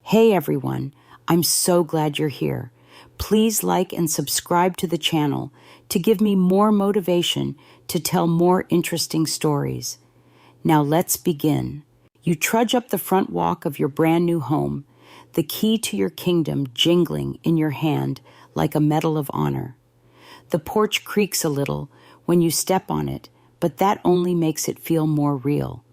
Hey everyone, I'm so glad you're here. Please like and subscribe to the channel to give me more motivation to tell more interesting stories. Now let's begin. You trudge up the front walk of your brand new home, the key to your kingdom jingling in your hand like a medal of honor. The porch creaks a little when you step on it, but that only makes it feel more real.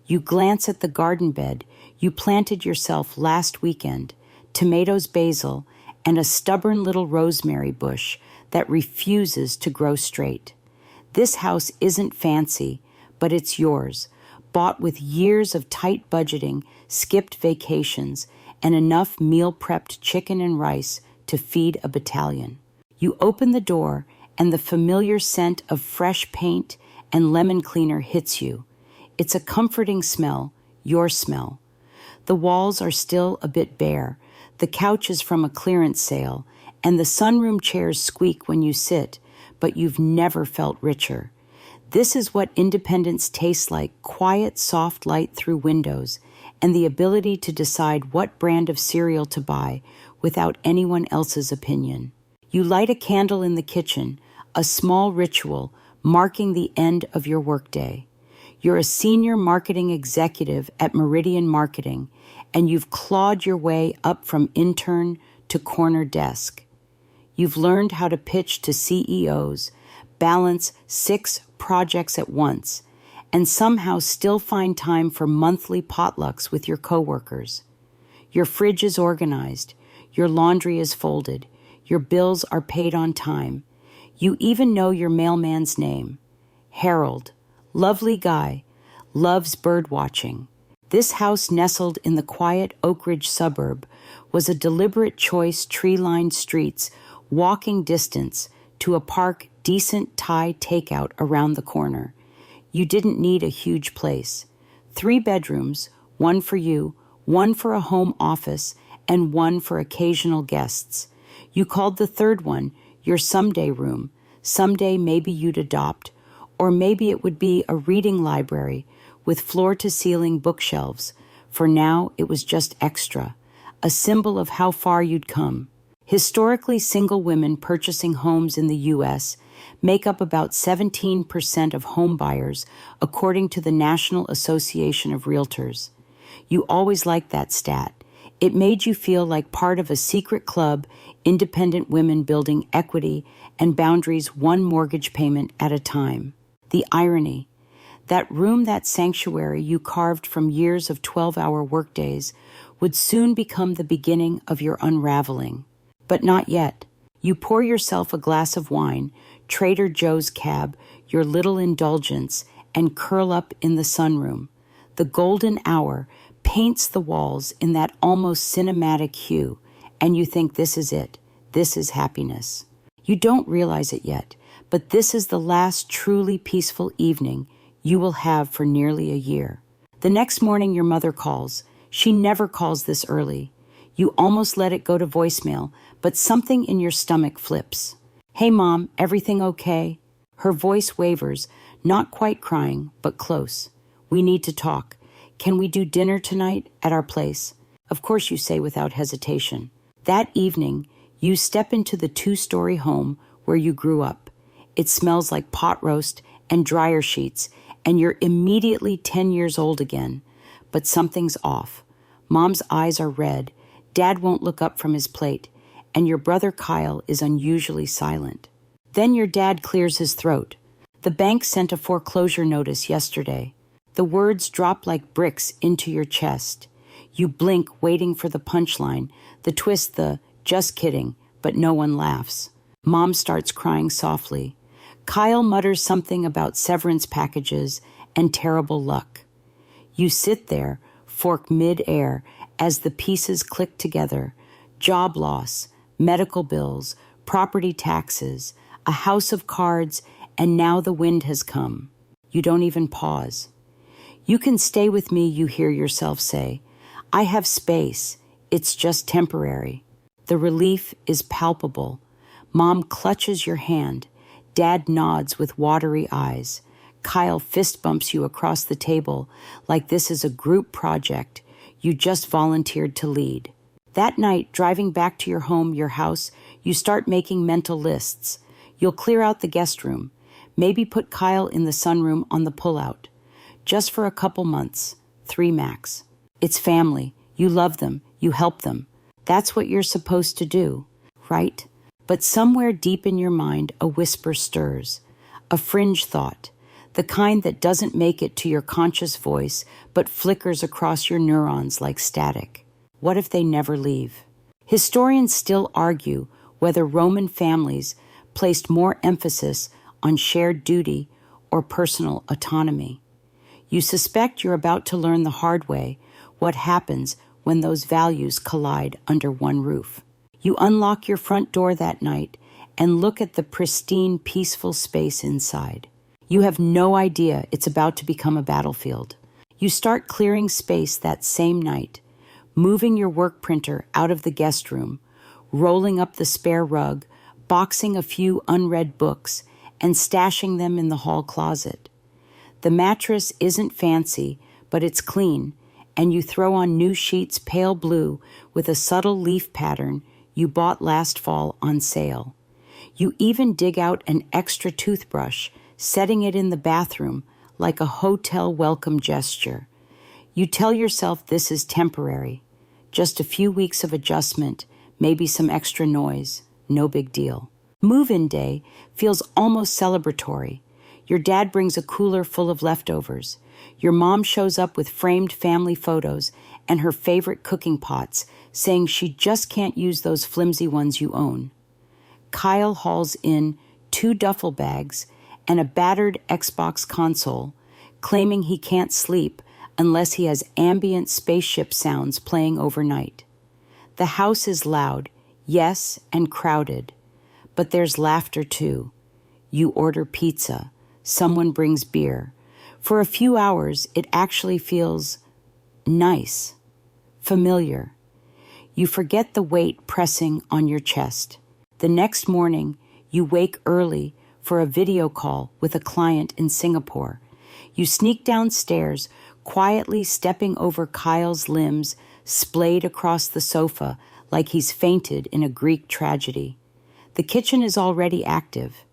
You glance at the garden bed you planted yourself last weekend, tomatoes, basil, and a stubborn little rosemary bush that refuses to grow straight. This house isn't fancy, but it's yours, bought with years of tight budgeting, skipped vacations, and enough meal-prepped chicken and rice to feed a battalion. You open the door, and the familiar scent of fresh paint and lemon cleaner hits you. It's a comforting smell, your smell. The walls are still a bit bare, the couch is from a clearance sale, and the sunroom chairs squeak when you sit, but you've never felt richer. This is what independence tastes like: quiet, soft light through windows, and the ability to decide what brand of cereal to buy without anyone else's opinion. You light a candle in the kitchen, a small ritual marking the end of your workday. You're a senior marketing executive at Meridian Marketing, and you've clawed your way up from intern to corner desk. You've learned how to pitch to CEOs, balance 6 projects at once, and somehow still find time for monthly potlucks with your coworkers. Your fridge is organized, your laundry is folded, your bills are paid on time. You even know your mailman's name, Harold. Lovely guy, loves bird watching. This house nestled in the quiet Oak Ridge suburb was a deliberate choice: tree-lined streets, walking distance to a park, decent Thai takeout around the corner. You didn't need a huge place. 3 bedrooms, 1 for you, 1 for a home office, and 1 for occasional guests. You called the 3rd one your someday room. Someday maybe you'd adopt, or maybe it would be a reading library with floor-to-ceiling bookshelves. For now, it was just extra, a symbol of how far you'd come. Historically, single women purchasing homes in the U.S. make up about 17% of home buyers, according to the National Association of Realtors. You always liked that stat. It made you feel like part of a secret club, independent women building equity and boundaries one mortgage payment at a time. The irony. That room, that sanctuary you carved from years of 12-hour workdays, would soon become the beginning of your unraveling. But not yet. You pour yourself a glass of wine, Trader Joe's cab, your little indulgence, and curl up in the sunroom. The golden hour paints the walls in that almost cinematic hue, and you think this is it. This is happiness. You don't realize it yet, but this is the last truly peaceful evening you will have for nearly a year. The next morning your mother calls. She never calls this early. You almost let it go to voicemail, but something in your stomach flips. "Hey Mom, everything okay?" Her voice wavers, not quite crying, but close. "We need to talk. Can we do dinner tonight at our place?" Of course you say without hesitation. That evening, you step into the 2-story home where you grew up. It smells like pot roast and dryer sheets, and you're immediately 10 years old again. But something's off. Mom's eyes are red, Dad won't look up from his plate, and your brother Kyle is unusually silent. Then your dad clears his throat. "The bank sent a foreclosure notice yesterday." The words drop like bricks into your chest. You blink, waiting for the punchline, the twist, the "just kidding," but no one laughs. Mom starts crying softly. Kyle mutters something about severance packages and terrible luck. You sit there, fork mid-air, as the pieces click together. Job loss, medical bills, property taxes, a house of cards, and now the wind has come. You don't even pause. "You can stay with me," you hear yourself say. "I have space. It's just temporary." The relief is palpable. Mom clutches your hand. Dad nods with watery eyes. Kyle fist bumps you across the table like this is a group project you just volunteered to lead. That night, driving back to your house, you start making mental lists. You'll clear out the guest room, maybe put Kyle in the sunroom on the pullout. Just for a couple months, 3 max. It's family. You love them. You help them. That's what you're supposed to do, right? But somewhere deep in your mind, a whisper stirs. A fringe thought. The kind that doesn't make it to your conscious voice, but flickers across your neurons like static. What if they never leave? Historians still argue whether Roman families placed more emphasis on shared duty or personal autonomy. You suspect you're about to learn the hard way what happens when those values collide under one roof. You unlock your front door that night and look at the pristine, peaceful space inside. You have no idea it's about to become a battlefield. You start clearing space that same night, moving your work printer out of the guest room, rolling up the spare rug, boxing a few unread books, and stashing them in the hall closet. The mattress isn't fancy, but it's clean, and you throw on new sheets pale blue with a subtle leaf pattern you bought last fall on sale. You even dig out an extra toothbrush, setting it in the bathroom like a hotel welcome gesture. You tell yourself this is temporary, just a few weeks of adjustment, maybe some extra noise, no big deal. Move-in day feels almost celebratory. Your dad brings a cooler full of leftovers. Your mom shows up with framed family photos and her favorite cooking pots, saying she just can't use those flimsy ones you own. Kyle hauls in 2 duffel bags and a battered Xbox console, claiming he can't sleep unless he has ambient spaceship sounds playing overnight. The house is loud, yes, and crowded, but there's laughter too. You order pizza. Someone brings beer. For a few hours, it actually feels nice, familiar. You forget the weight pressing on your chest. The next morning, you wake early for a video call with a client in Singapore. You sneak downstairs, quietly stepping over Kyle's limbs, splayed across the sofa like he's fainted in a Greek tragedy. The kitchen is already active.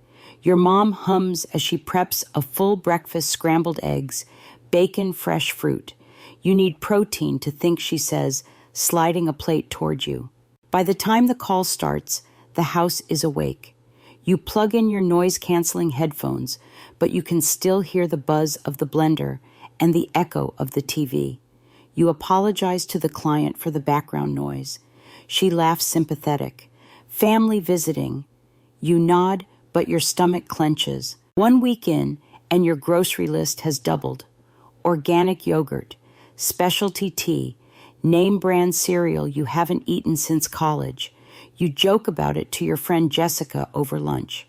Your mom hums as she preps a full breakfast, scrambled eggs, bacon, fresh fruit. You need protein to think, she says, sliding a plate toward you. By the time the call starts, the house is awake. You plug in your noise-canceling headphones, but you can still hear the buzz of the blender and the echo of the TV. You apologize to the client for the background noise. She laughs sympathetic. Family visiting. You nod, but your stomach clenches. 1 week in, and your grocery list has doubled. Organic yogurt, specialty tea, name brand cereal you haven't eaten since college. You joke about it to your friend Jessica over lunch.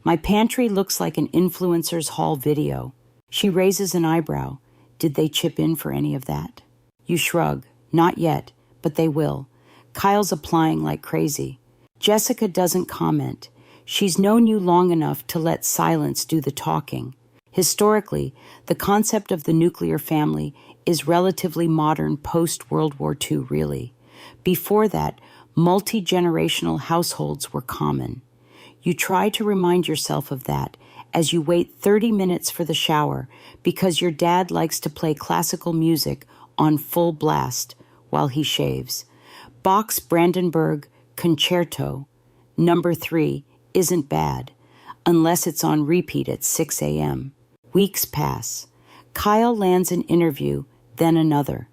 My pantry looks like an influencer's haul video. She raises an eyebrow. Did they chip in for any of that? You shrug. Not yet, but they will. Kyle's applying like crazy. Jessica doesn't comment. She's known you long enough to let silence do the talking. Historically, the concept of the nuclear family is relatively modern post-World War II, really. Before that, multi-generational households were common. You try to remind yourself of that as you wait 30 minutes for the shower because your dad likes to play classical music on full blast while he shaves. Bach's Brandenburg Concerto, number 3, isn't bad, unless it's on repeat at 6 a.m. Weeks pass. Kyle lands an interview, then another.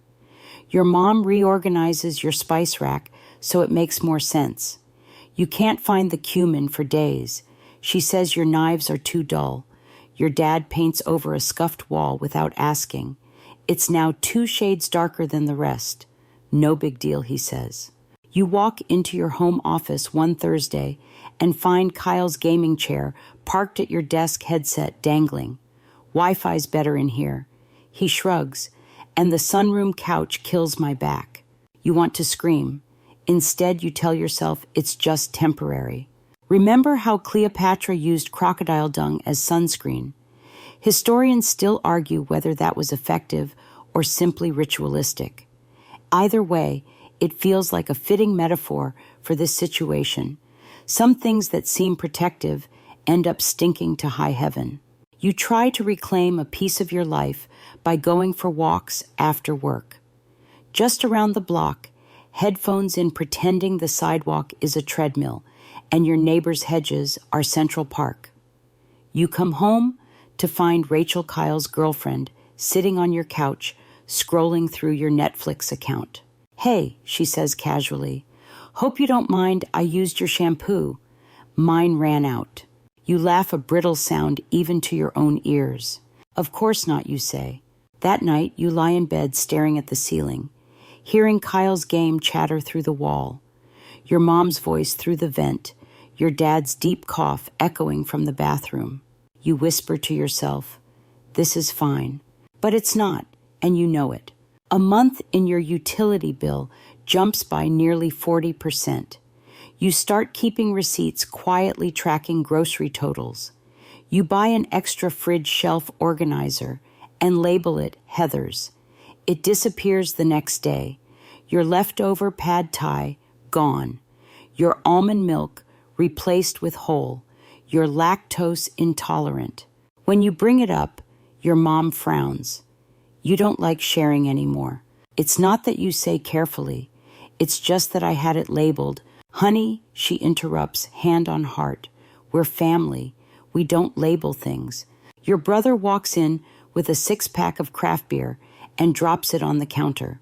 Your mom reorganizes your spice rack so it makes more sense. You can't find the cumin for days. She says your knives are too dull. Your dad paints over a scuffed wall without asking. It's now 2 shades darker than the rest. No big deal, he says. You walk into your home office one Thursday and find Kyle's gaming chair parked at your desk, headset dangling. Wi-Fi's better in here. He shrugs, and the sunroom couch kills my back. You want to scream. Instead, you tell yourself it's just temporary. Remember how Cleopatra used crocodile dung as sunscreen? Historians still argue whether that was effective or simply ritualistic. Either way, It feels like a fitting metaphor for this situation. Some things that seem protective end up stinking to high heaven. You try to reclaim a piece of your life by going for walks after work. Just around the block, headphones in, pretending the sidewalk is a treadmill and your neighbor's hedges are Central Park. You come home to find Rachel Kyle's girlfriend sitting on your couch, scrolling through your Netflix account. "Hey," she says casually, "hope you don't mind I used your shampoo. Mine ran out." You laugh, a brittle sound even to your own ears. "Of course not," you say. That night, you lie in bed staring at the ceiling, hearing Kyle's game chatter through the wall, your mom's voice through the vent, your dad's deep cough echoing from the bathroom. You whisper to yourself, "This is fine." But it's not, and you know it. A month in your utility bill jumps by nearly 40%. You start keeping receipts, quietly tracking grocery totals. You buy an extra fridge shelf organizer and label it Heather's. It disappears the next day. Your leftover pad thai, gone. Your almond milk, replaced with whole. You're lactose intolerant. When you bring it up, your mom frowns. You don't like sharing anymore. It's not that you say carefully. It's just that I had it labeled. "Honey," she interrupts, hand on heart. "We're family. We don't label things." Your brother walks in with a 6-pack of craft beer and drops it on the counter.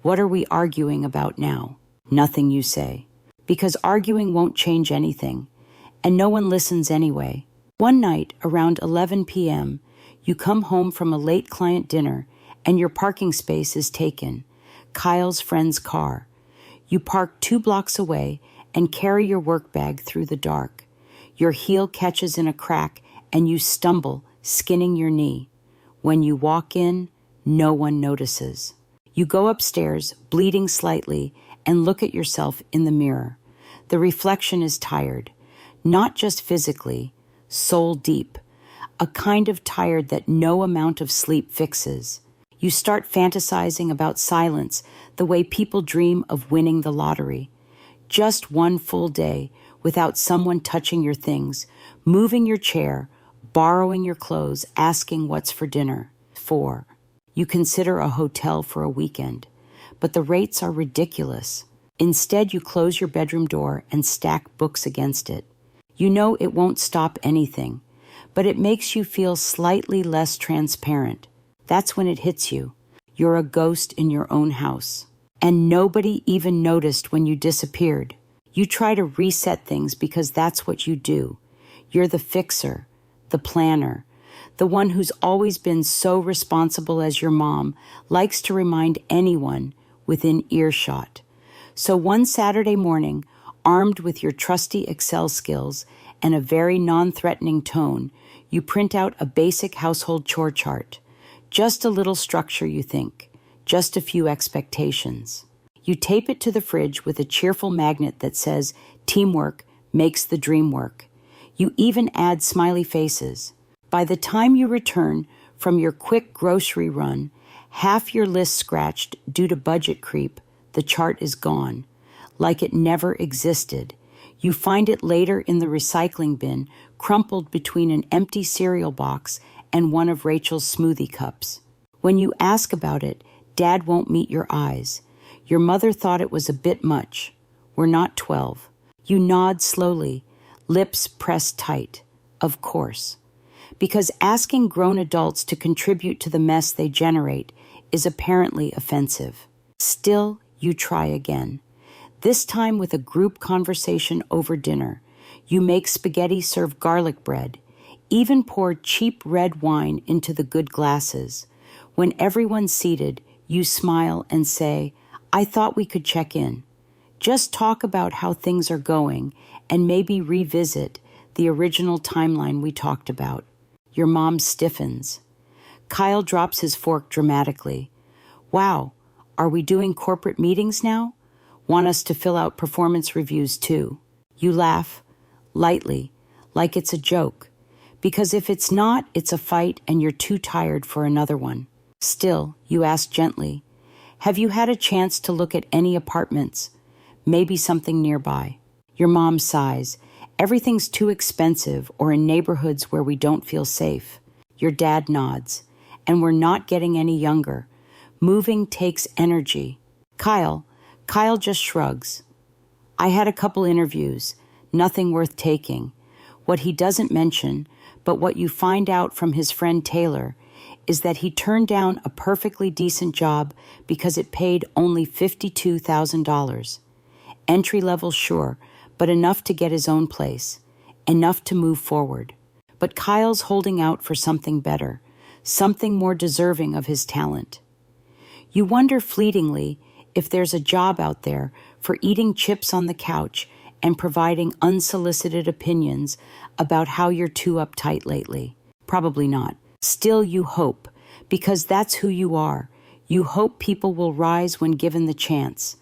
"What are we arguing about now?" "Nothing," you say. Because arguing won't change anything, and no one listens anyway. One night, around 11 p.m., you come home from a late client dinner and your parking space is taken, Kyle's friend's car. You park 2 blocks away and carry your work bag through the dark. Your heel catches in a crack and you stumble, skinning your knee. When you walk in, no one notices. You go upstairs, bleeding slightly, and look at yourself in the mirror. The reflection is tired, not just physically, soul deep, a kind of tired that no amount of sleep fixes. You start fantasizing about silence the way people dream of winning the lottery. Just one full day without someone touching your things, moving your chair, borrowing your clothes, asking what's for dinner. 4. You consider a hotel for a weekend, but the rates are ridiculous. Instead, you close your bedroom door and stack books against it. You know it won't stop anything, but it makes you feel slightly less transparent. That's when it hits you. You're a ghost in your own house. And nobody even noticed when you disappeared. You try to reset things because that's what you do. You're the fixer, the planner, the one who's always been so responsible as your mom likes to remind anyone within earshot. So one Saturday morning, armed with your trusty Excel skills and a very non-threatening tone, you print out a basic household chore chart. Just a little structure, you think. Just a few expectations. You tape it to the fridge with a cheerful magnet that says, "Teamwork makes the dream work." You even add smiley faces. By the time you return from your quick grocery run, half your list scratched due to budget creep, the chart is gone, like it never existed. You find it later in the recycling bin, crumpled between an empty cereal box and one of Rachel's smoothie cups. When you ask about it, Dad won't meet your eyes. Your mother thought it was a bit much. We're not 12. You nod slowly, lips pressed tight. Of course. Because asking grown adults to contribute to the mess they generate is apparently offensive. Still, you try again. This time with a group conversation over dinner. You make spaghetti, serve garlic bread, even pour cheap red wine into the good glasses. When everyone's seated, you smile and say, "I thought we could check in. Just talk about how things are going and maybe revisit the original timeline we talked about." Your mom stiffens. Kyle drops his fork dramatically. "Wow, are we doing corporate meetings now? Want us to fill out performance reviews too?" You laugh, lightly, like it's a joke. Because if it's not, it's a fight and you're too tired for another one. Still, you ask gently, Have you had a chance to look at any apartments? Maybe something nearby. Your mom sighs. Everything's too expensive or in neighborhoods where we don't feel safe. Your dad nods. And we're not getting any younger. Moving takes energy. Kyle just shrugs. I had a couple interviews. Nothing worth taking. What he doesn't mention, but what you find out from his friend Taylor, is that he turned down a perfectly decent job because it paid only $52,000. Entry level, sure, but enough to get his own place. Enough to move forward. But Kyle's holding out for something better, something more deserving of his talent. You wonder fleetingly if there's a job out there for eating chips on the couch and providing unsolicited opinions about how you're too uptight lately. Probably not. Still, you hope, because that's who you are. You hope people will rise when given the chance.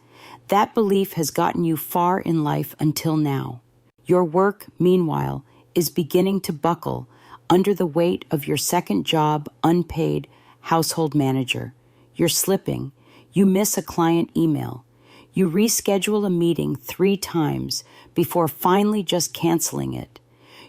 That belief has gotten you far in life until now. Your work, meanwhile, is beginning to buckle under the weight of your second job, unpaid household manager. You're slipping. You miss a client email. You reschedule a meeting 3 times before finally just canceling it.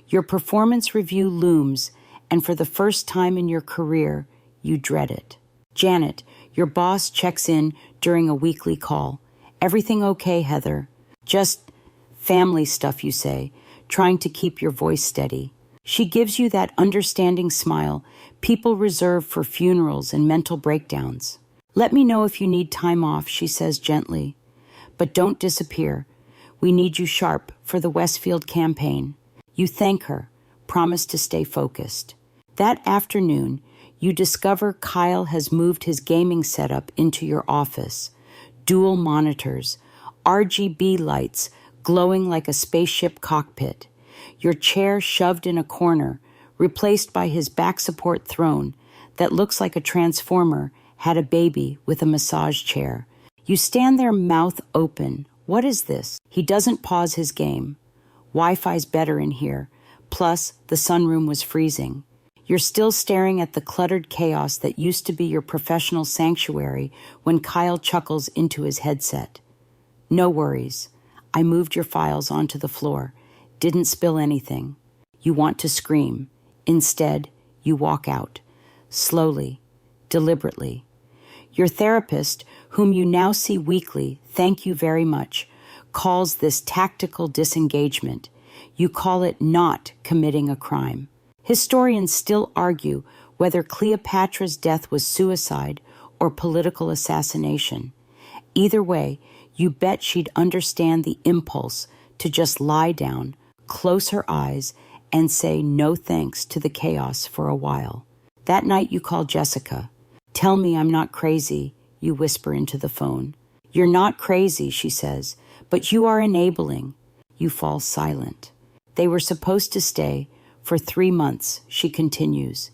Your performance review looms, and for the first time in your career, you dread it. Janet, your boss, checks in during a weekly call. Everything okay, Heather? Just family stuff, you say, trying to keep your voice steady. She gives you that understanding smile people reserve for funerals and mental breakdowns. Let me know if you need time off, she says gently. But don't disappear. We need you sharp for the Westfield campaign. You thank her, promise to stay focused. That afternoon, you discover Kyle has moved his gaming setup into your office. Dual monitors, RGB lights glowing like a spaceship cockpit. Your chair shoved in a corner, replaced by his back support throne that looks like a transformer had a baby with a massage chair. You stand there, mouth open. What is this? He doesn't pause his game. Wi-Fi's better in here. Plus, the sunroom was freezing. You're still staring at the cluttered chaos that used to be your professional sanctuary when Kyle chuckles into his headset. No worries. I moved your files onto the floor. Didn't spill anything. You want to scream. Instead, you walk out. Slowly. Deliberately. Your therapist, whom you now see weekly, thank you very much, calls this tactical disengagement. You call it not committing a crime. Historians still argue whether Cleopatra's death was suicide or political assassination. Either way, you bet she'd understand the impulse to just lie down, close her eyes, and say no thanks to the chaos for a while. That night you call Jessica. Tell me I'm not crazy, you whisper into the phone. You're not crazy, she says, but you are enabling. You fall silent. They were supposed to stay for 3 months, she continues.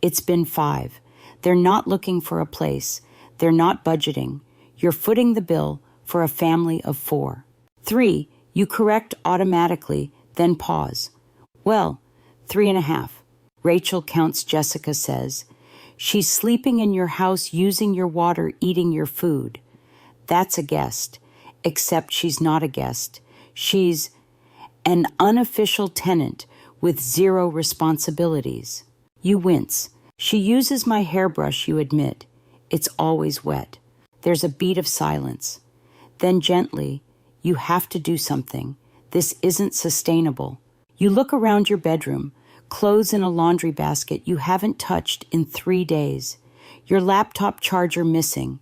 It's been 5. They're not looking for a place. They're not budgeting. You're footing the bill for a family of 4. 3, you correct automatically, then pause. Well, 3.5. Rachel counts, Jessica says. She's sleeping in your house, using your water, eating your food. That's a guest, except she's not a guest. She's an unofficial tenant with 0 responsibilities. You wince. She uses my hairbrush, you admit. It's always wet. There's a beat of silence. Then gently, you have to do something. This isn't sustainable. You look around your bedroom, clothes in a laundry basket you haven't touched in 3 days. Your laptop charger missing.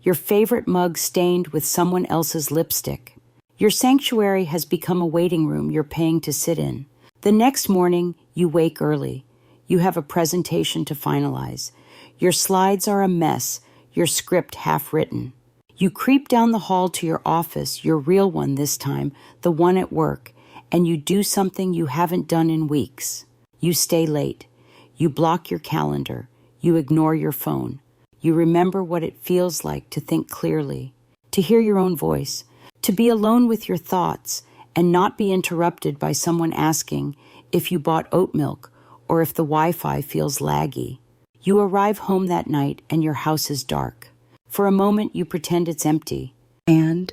Your favorite mug stained with someone else's lipstick. Your sanctuary has become a waiting room you're paying to sit in. The next morning, you wake early. You have a presentation to finalize. Your slides are a mess, your script half-written. You creep down the hall to your office, your real one this time, the one at work, and you do something you haven't done in weeks. You stay late. You block your calendar. You ignore your phone. You remember what it feels like to think clearly, to hear your own voice, to be alone with your thoughts and not be interrupted by someone asking if you bought oat milk or if the Wi-Fi feels laggy. You arrive home that night and your house is dark. For a moment, you pretend it's empty. And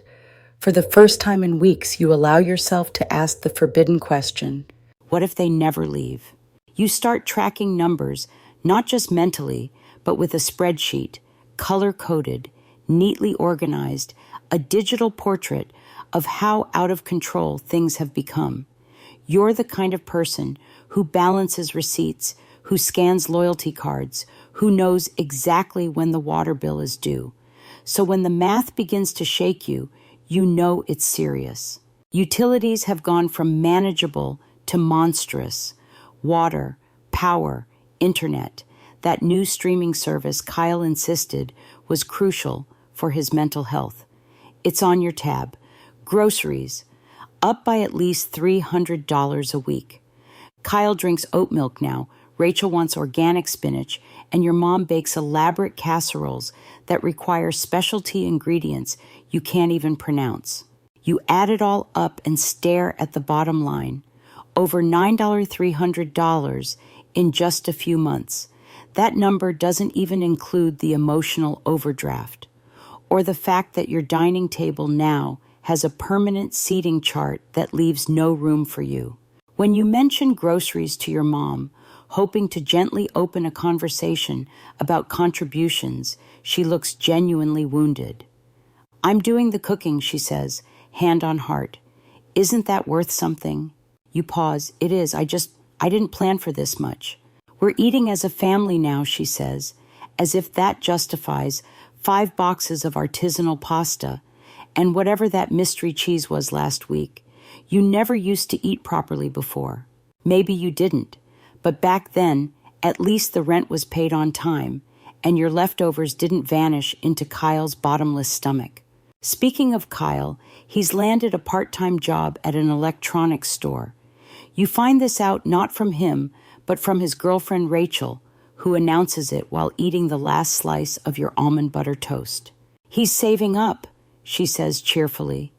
for the first time in weeks, you allow yourself to ask the forbidden question. What if they never leave? You start tracking numbers, not just mentally, but with a spreadsheet, color-coded, neatly organized, a digital portrait of how out of control things have become. You're the kind of person who balances receipts, who scans loyalty cards, who knows exactly when the water bill is due. So when the math begins to shake you, you know it's serious. Utilities have gone from manageable to monstrous. Water, power, internet, that new streaming service Kyle insisted was crucial for his mental health. It's on your tab. Groceries, up by at least $300 a week. Kyle drinks oat milk now, Rachel wants organic spinach, and your mom bakes elaborate casseroles that require specialty ingredients you can't even pronounce. You add it all up and stare at the bottom line. Over $9,300 in just a few months. That number doesn't even include the emotional overdraft, or the fact that your dining table now has a permanent seating chart that leaves no room for you. When you mention groceries to your mom, hoping to gently open a conversation about contributions, she looks genuinely wounded. I'm doing the cooking, she says, hand on heart. Isn't that worth something? You pause. It is. I didn't plan for this much. We're eating as a family now, she says, as if that justifies 5 boxes of artisanal pasta and whatever that mystery cheese was last week. You never used to eat properly before. Maybe you didn't, but back then, at least the rent was paid on time, and your leftovers didn't vanish into Kyle's bottomless stomach. Speaking of Kyle, he's landed a part-time job at an electronics store. You find this out not from him, but from his girlfriend Rachel, who announces it while eating the last slice of your almond butter toast. He's saving up, she says cheerfully.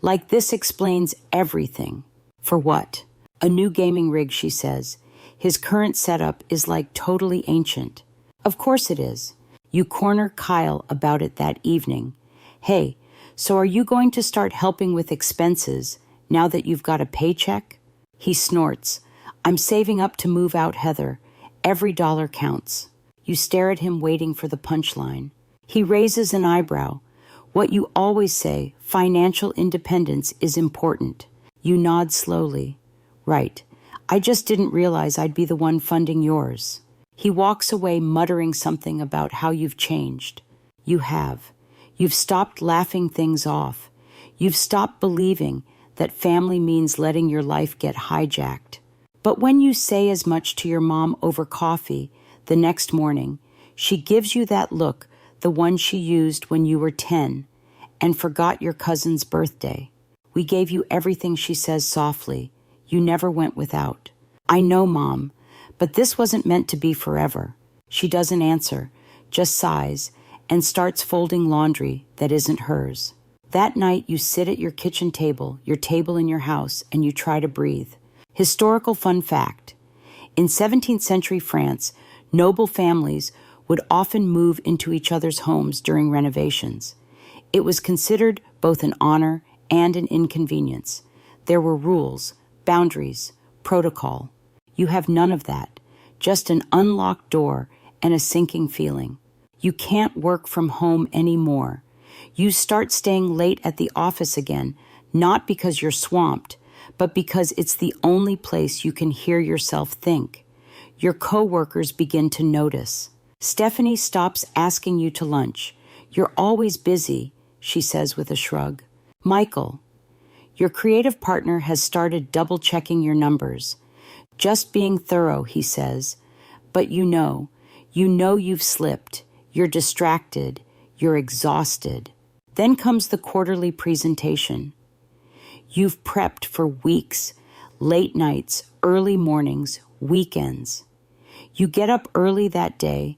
Like this explains everything. For what? A new gaming rig, she says. His current setup is like totally ancient. Of course it is. You corner Kyle about it that evening. Hey, so are you going to start helping with expenses now that you've got a paycheck? He snorts. I'm saving up to move out, Heather. Every dollar counts. You stare at him waiting for the punchline. He raises an eyebrow. What you always say, financial independence is important. You nod slowly. Right. I just didn't realize I'd be the one funding yours. He walks away muttering something about how you've changed. You have. You've stopped laughing things off. You've stopped believing that family means letting your life get hijacked. But when you say as much to your mom over coffee the next morning, she gives you that look, the one she used when you were 10 and forgot your cousin's birthday. We gave you everything, she says softly. You never went without. I know, Mom, but this wasn't meant to be forever. She doesn't answer, just sighs, and starts folding laundry that isn't hers. That night, you sit at your kitchen table, your table in your house, and you try to breathe. Historical fun fact. In 17th century France, noble families would often move into each other's homes during renovations. It was considered both an honor and an inconvenience. There were rules, boundaries, protocol. You have none of that, just an unlocked door and a sinking feeling. You can't work from home anymore. You start staying late at the office again, not because you're swamped, but because it's the only place you can hear yourself think. Your coworkers begin to notice. Stephanie stops asking you to lunch. You're always busy, she says with a shrug. Michael, your creative partner has started double-checking your numbers. Just being thorough, he says. But you know you've slipped. You're distracted. You're exhausted. Then comes the quarterly presentation. You've prepped for weeks, late nights, early mornings, weekends. You get up early that day,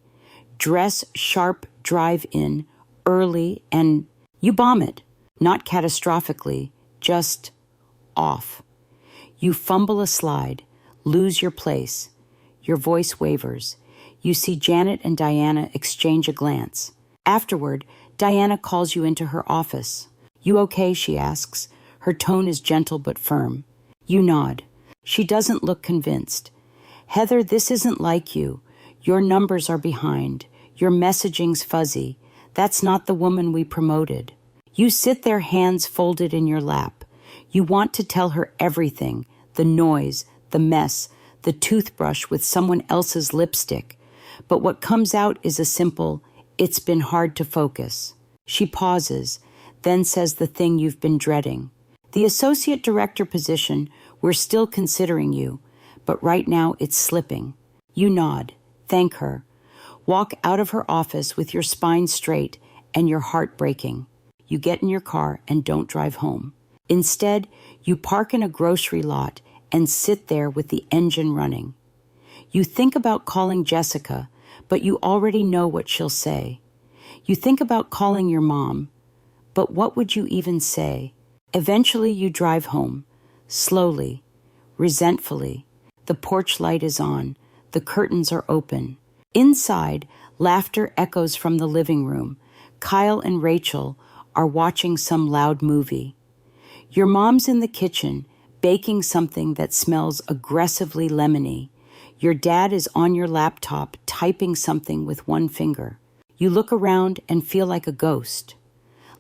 dress sharp, drive in early, and you bomb it. Not catastrophically, just off. You fumble a slide, lose your place. Your voice wavers. You see Janet and Diana exchange a glance. Afterward, Diana calls you into her office. "You okay?" she asks. Her tone is gentle but firm. You nod. She doesn't look convinced. "Heather, this isn't like you. Your numbers are behind. Your messaging's fuzzy. That's not the woman we promoted." You sit there, hands folded in your lap. You want to tell her everything, the noise, the mess, the toothbrush with someone else's lipstick. But what comes out is a simple, "It's been hard to focus." She pauses, then says the thing you've been dreading. "The associate director position, we're still considering you, but right now it's slipping." You nod, thank her. Walk out of her office with your spine straight and your heart breaking. You get in your car and don't drive home. Instead, you park in a grocery lot and sit there with the engine running. You think about calling Jessica, but you already know what she'll say. You think about calling your mom, but what would you even say? Eventually, you drive home, slowly, resentfully. The porch light is on. The curtains are open. Inside, laughter echoes from the living room. Kyle and Rachel are watching some loud movie. Your mom's in the kitchen, baking something that smells aggressively lemony. Your dad is on your laptop, typing something with one finger. You look around and feel like a ghost,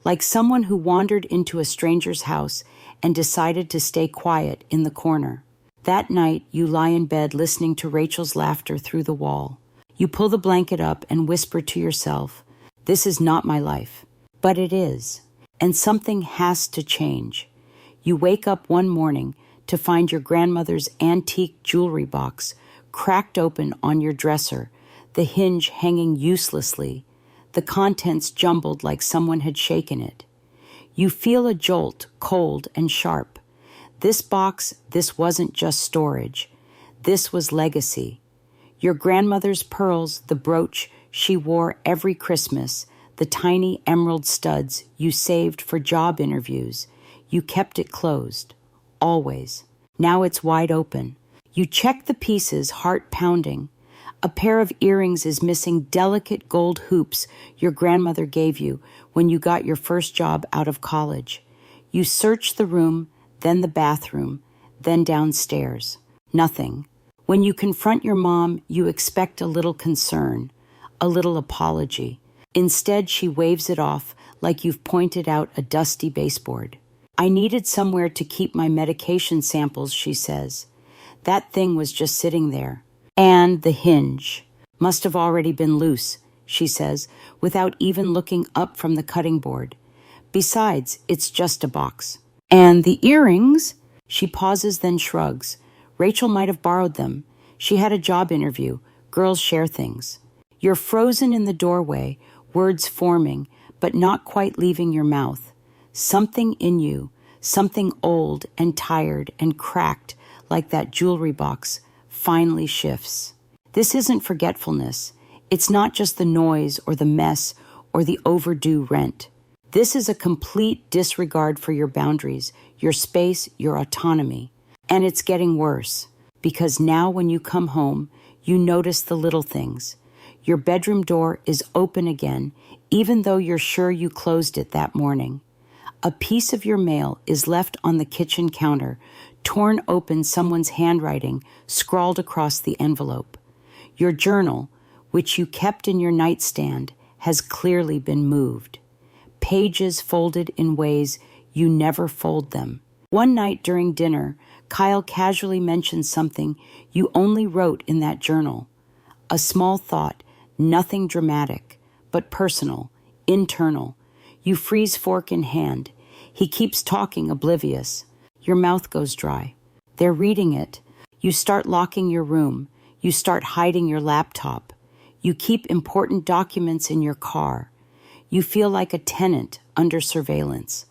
like someone who wandered into a stranger's house and decided to stay quiet in the corner. That night, you lie in bed listening to Rachel's laughter through the wall. You pull the blanket up and whisper to yourself, "This is not my life." But it is, and something has to change. You wake up one morning to find your grandmother's antique jewelry box cracked open on your dresser, the hinge hanging uselessly, the contents jumbled like someone had shaken it. You feel a jolt, cold and sharp. This box, this wasn't just storage. This was legacy. Your grandmother's pearls, the brooch she wore every Christmas, the tiny emerald studs you saved for job interviews. You kept it closed. Always. Now it's wide open. You check the pieces, heart pounding. A pair of earrings is missing delicate gold hoops your grandmother gave you when you got your first job out of college. You search the room, then the bathroom, then downstairs. Nothing. When you confront your mom, you expect a little concern, a little apology. Instead, she waves it off like you've pointed out a dusty baseboard. "I needed somewhere to keep my medication samples," she says. That thing was just sitting there. "And the hinge must have already been loose," she says, without even looking up from the cutting board. "Besides, it's just a box." "And the earrings?" She pauses, then shrugs. "Rachel might have borrowed them. She had a job interview. Girls share things." You're frozen in the doorway, words forming, but not quite leaving your mouth. Something in you, something old and tired and cracked like that jewelry box, finally shifts. This isn't forgetfulness. It's not just the noise or the mess or the overdue rent. This is a complete disregard for your boundaries, your space, your autonomy. And it's getting worse, because now when you come home, you notice the little things. Your bedroom door is open again, even though you're sure you closed it that morning. A piece of your mail is left on the kitchen counter, torn open, someone's handwriting scrawled across the envelope. Your journal, which you kept in your nightstand, has clearly been moved. Pages folded in ways you never fold them. One night during dinner, Kyle casually mentioned something you only wrote in that journal. A small thought, nothing dramatic, but personal, internal. You freeze, fork in hand. He keeps talking, oblivious. Your mouth goes dry. They're reading it. You start locking your room. You start hiding your laptop. You keep important documents in your car. You feel like a tenant under surveillance,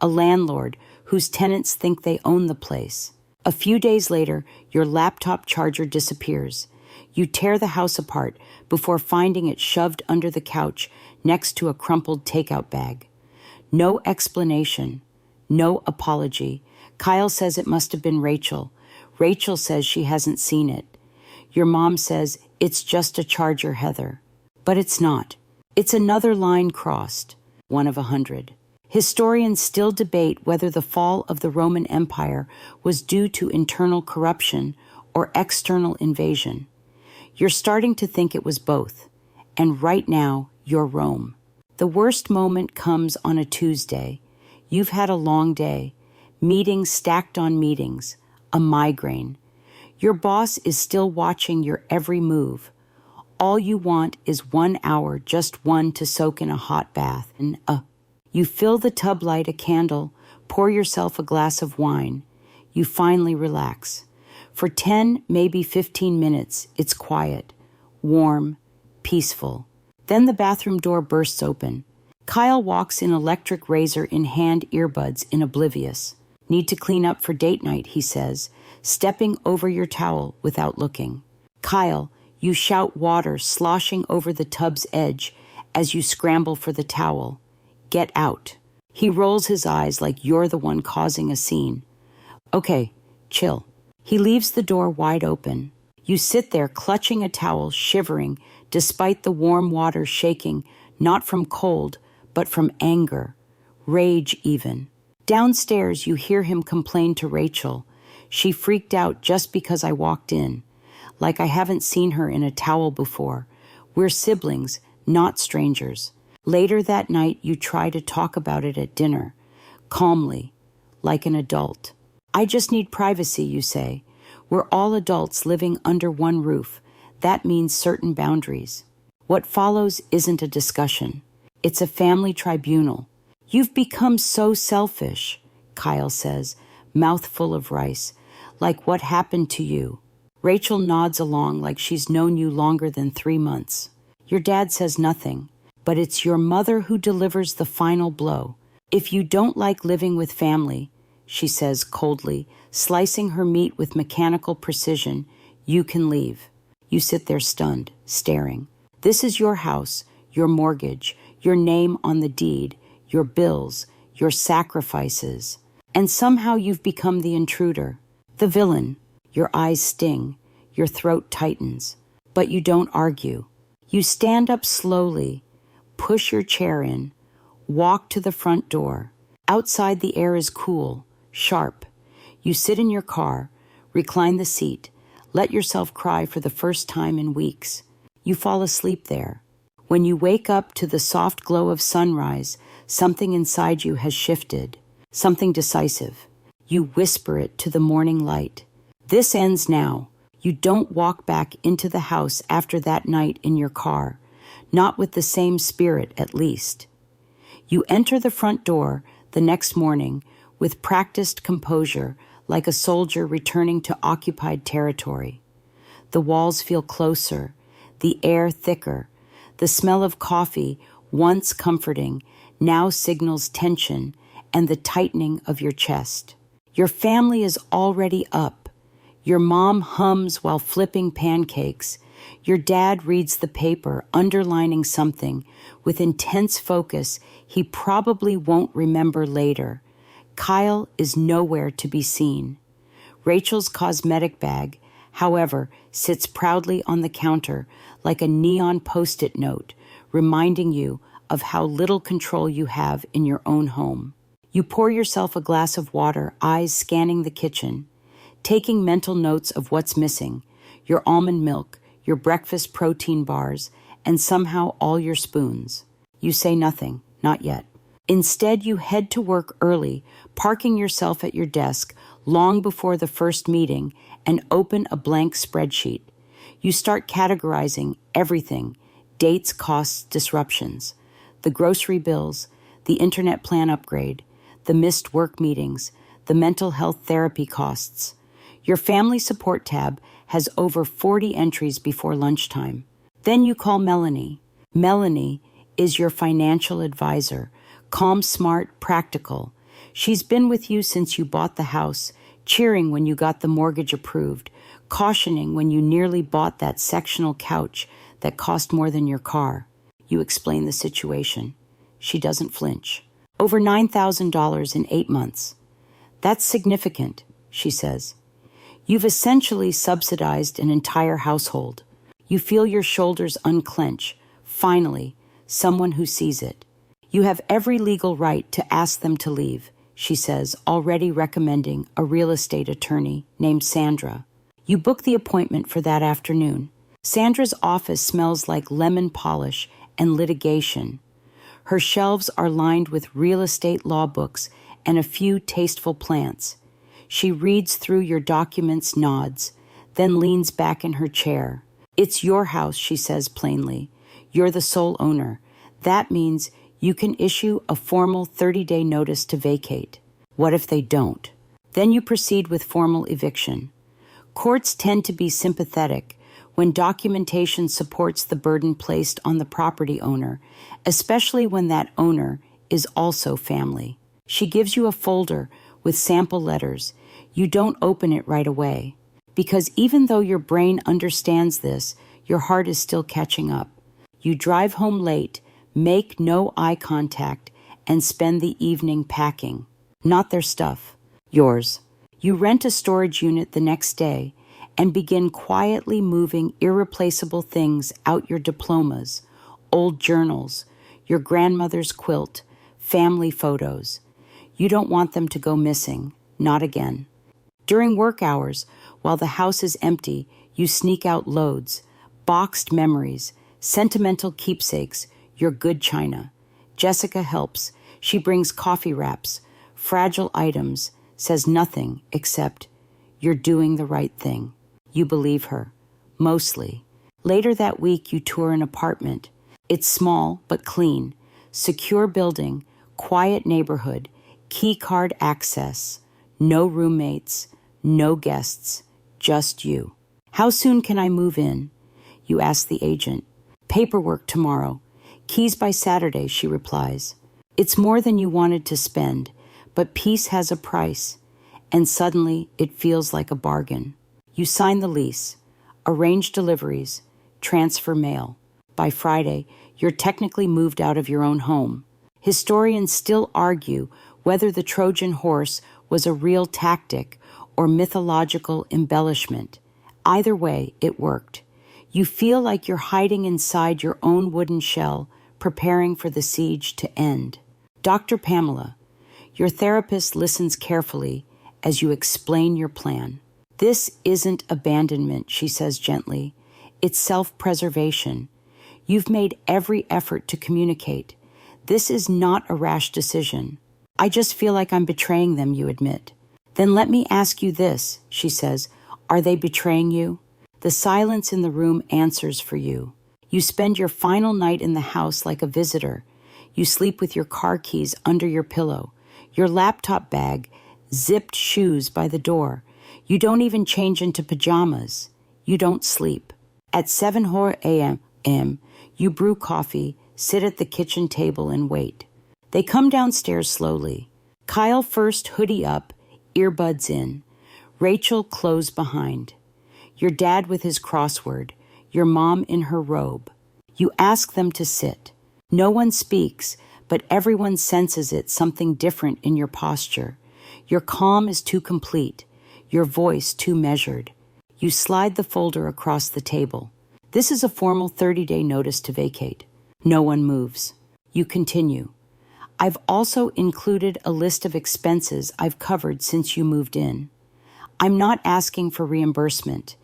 a landlord whose tenants think they own the place. A few days later, your laptop charger disappears. You tear the house apart before finding it shoved under the couch next to a crumpled takeout bag. No explanation, no apology. Kyle says it must have been Rachel. Rachel says she hasn't seen it. Your mom says it's just a charger, Heather. But it's not. It's another line crossed, one of 100. Historians still debate whether the fall of the Roman Empire was due to internal corruption or external invasion. You're starting to think it was both, and right now, you're Rome. The worst moment comes on a Tuesday. You've had a long day, meetings stacked on meetings, a migraine. Your boss is still watching your every move. All you want is 1 hour, just one, to soak in a hot bath. You fill the tub, light a candle, pour yourself a glass of wine. You finally relax. For 10, maybe 15 minutes, it's quiet, warm, peaceful. Then the bathroom door bursts open. Kyle walks in, electric razor in hand, earbuds in, oblivious. Need to clean up for date night, he says, stepping over your towel without looking. Kyle, you shout, water sloshing over the tub's edge as you scramble for the towel. Get out. He rolls his eyes like you're the one causing a scene. Okay, chill. He leaves the door wide open. You sit there clutching a towel, shivering, despite the warm water shaking, not from cold, but from anger, rage even. Downstairs, you hear him complain to Rachel. She freaked out just because I walked in. Like I haven't seen her in a towel before. We're siblings, not strangers. Later that night, you try to talk about it at dinner, calmly, like an adult. I just need privacy, you say. We're all adults living under one roof. That means certain boundaries. What follows isn't a discussion. It's a family tribunal. You've become so selfish, Kyle says, mouth full of rice. Like what happened to you? Rachel nods along like she's known you longer than 3 months. Your dad says nothing. But it's your mother who delivers the final blow. If you don't like living with family, she says coldly, slicing her meat with mechanical precision, you can leave. You sit there stunned, staring. This is your house, your mortgage, your name on the deed, your bills, your sacrifices. And somehow you've become the intruder, the villain. Your eyes sting, your throat tightens. But you don't argue. You stand up slowly, push your chair in, walk to the front door. Outside the air is cool, sharp. You sit in your car, recline the seat, let yourself cry for the first time in weeks. You fall asleep there. When you wake up to the soft glow of sunrise, something inside you has shifted, something decisive. You whisper it to the morning light. This ends now. You don't walk back into the house after that night in your car. Not with the same spirit, at least. You enter the front door the next morning with practiced composure, like a soldier returning to occupied territory. The walls feel closer, the air thicker. The smell of coffee, once comforting, now signals tension and the tightening of your chest. Your family is already up. Your mom hums while flipping pancakes. Your dad reads the paper, underlining something with intense focus he probably won't remember later. Kyle is nowhere to be seen. Rachel's cosmetic bag, however, sits proudly on the counter like a neon post-it note, reminding you of how little control you have in your own home. You pour yourself a glass of water, eyes scanning the kitchen, taking mental notes of what's missing, your almond milk, your breakfast protein bars, and somehow all your spoons. You say nothing, not yet. Instead, you head to work early, parking yourself at your desk long before the first meeting, and open a blank spreadsheet. You start categorizing everything: dates, costs, disruptions, the grocery bills, the internet plan upgrade, the missed work meetings, the mental health therapy costs. Your family support tab has over 40 entries before lunchtime. Then you call Melanie. Melanie is your financial advisor, calm, smart, practical. She's been with you since you bought the house, cheering when you got the mortgage approved, cautioning when you nearly bought that sectional couch that cost more than your car. You explain the situation. She doesn't flinch. Over $9,000 in 8 months. That's significant, she says. You've essentially subsidized an entire household. You feel your shoulders unclench. Finally, someone who sees it. You have every legal right to ask them to leave, she says, already recommending a real estate attorney named Sandra. You book the appointment for that afternoon. Sandra's office smells like lemon polish and litigation. Her shelves are lined with real estate law books and a few tasteful plants. She reads through your documents, nods, then leans back in her chair. It's your house, she says plainly. You're the sole owner. That means you can issue a formal 30-day notice to vacate. What if they don't? Then you proceed with formal eviction. Courts tend to be sympathetic when documentation supports the burden placed on the property owner, especially when that owner is also family. She gives you a folder with sample letters. You don't open it right away, because even though your brain understands this, your heart is still catching up. You drive home late, make no eye contact, and spend the evening packing. Not their stuff, yours. You rent a storage unit the next day and begin quietly moving irreplaceable things out: your diplomas, old journals, your grandmother's quilt, family photos. You don't want them to go missing, not again. During work hours, while the house is empty, you sneak out loads, boxed memories, sentimental keepsakes, your good china. Jessica helps. She brings coffee wraps, fragile items, says nothing except, "You're doing the right thing." You believe her. Mostly. Later that week, you tour an apartment. It's small but clean. Secure building, quiet neighborhood, key card access. No roommates, no guests, just you. How soon can I move in? You ask the agent. Paperwork tomorrow. Keys by Saturday, she replies. It's more than you wanted to spend, but peace has a price, and suddenly it feels like a bargain. You sign the lease, arrange deliveries, transfer mail. By Friday, you're technically moved out of your own home. Historians still argue whether the Trojan horse was a real tactic or mythological embellishment. Either way, it worked. You feel like you're hiding inside your own wooden shell, preparing for the siege to end. Dr. Pamela, your therapist listens carefully as you explain your plan. This isn't abandonment, she says gently. It's self-preservation. You've made every effort to communicate. This is not a rash decision. I just feel like I'm betraying them, you admit. Then let me ask you this, she says. Are they betraying you? The silence in the room answers for you. You spend your final night in the house like a visitor. You sleep with your car keys under your pillow, your laptop bag, zipped shoes by the door. You don't even change into pajamas. You don't sleep. At 7 a.m., you brew coffee, sit at the kitchen table and wait. They come downstairs slowly. Kyle first, hoodie up, earbuds in. Rachel close behind. Your dad with his crossword, your mom in her robe. You ask them to sit. No one speaks, but everyone senses it, something different in your posture. Your calm is too complete, your voice too measured. You slide the folder across the table. This is a formal 30-day notice to vacate. No one moves. You continue. I've also included a list of expenses I've covered since you moved in. I'm not asking for reimbursement.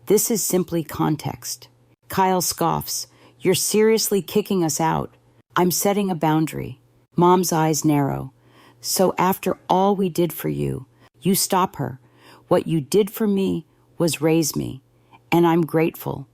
This is simply context. Kyle scoffs. You're seriously kicking us out. I'm setting a boundary. Mom's eyes narrow. So after all we did for you, you stop her. What you did for me was raise me, and I'm grateful.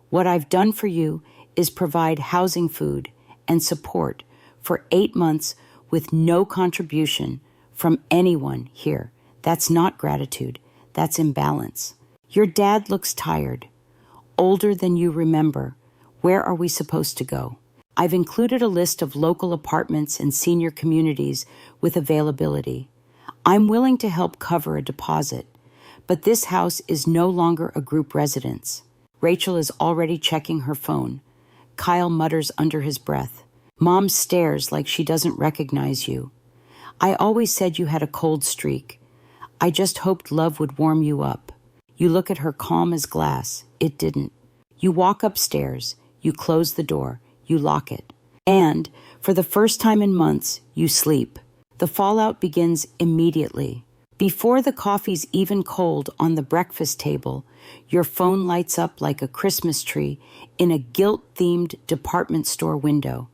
What I've done for you is provide housing, food, and support for 8 months with no contribution from anyone here. That's not gratitude. That's imbalance. Your dad looks tired, older than you remember. Where are we supposed to go? I've included a list of local apartments and senior communities with availability. I'm willing to help cover a deposit, but this house is no longer a group residence. Rachel is already checking her phone. Kyle mutters under his breath. Mom stares like she doesn't recognize you. I always said you had a cold streak. I just hoped love would warm you up. You look at her calm as glass. It didn't. You walk upstairs. You close the door. You lock it. And, for the first time in months, you sleep. The fallout begins immediately. Before the coffee's even cold on the breakfast table, your phone lights up like a Christmas tree in a guilt-themed department store window.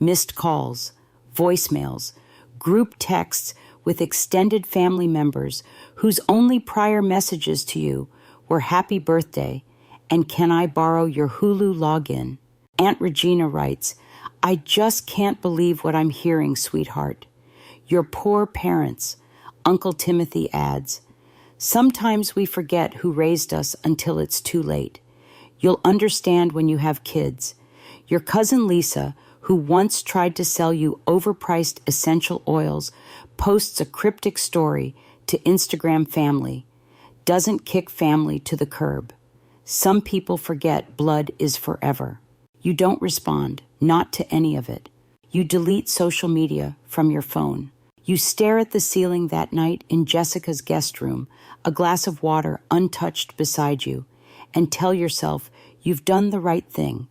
Missed calls, voicemails, group texts with extended family members whose only prior messages to you were happy birthday and can I borrow your Hulu login? Aunt Regina writes, I just can't believe what I'm hearing, sweetheart. Your poor parents. Uncle Timothy adds, sometimes we forget who raised us until it's too late. You'll understand when you have kids. Your cousin Lisa, who once tried to sell you overpriced essential oils, posts a cryptic story to Instagram family, doesn't kick family to the curb. Some people forget blood is forever. You don't respond, not to any of it. You delete social media from your phone. You stare at the ceiling that night in Jessica's guest room, a glass of water untouched beside you, and tell yourself you've done the right thing,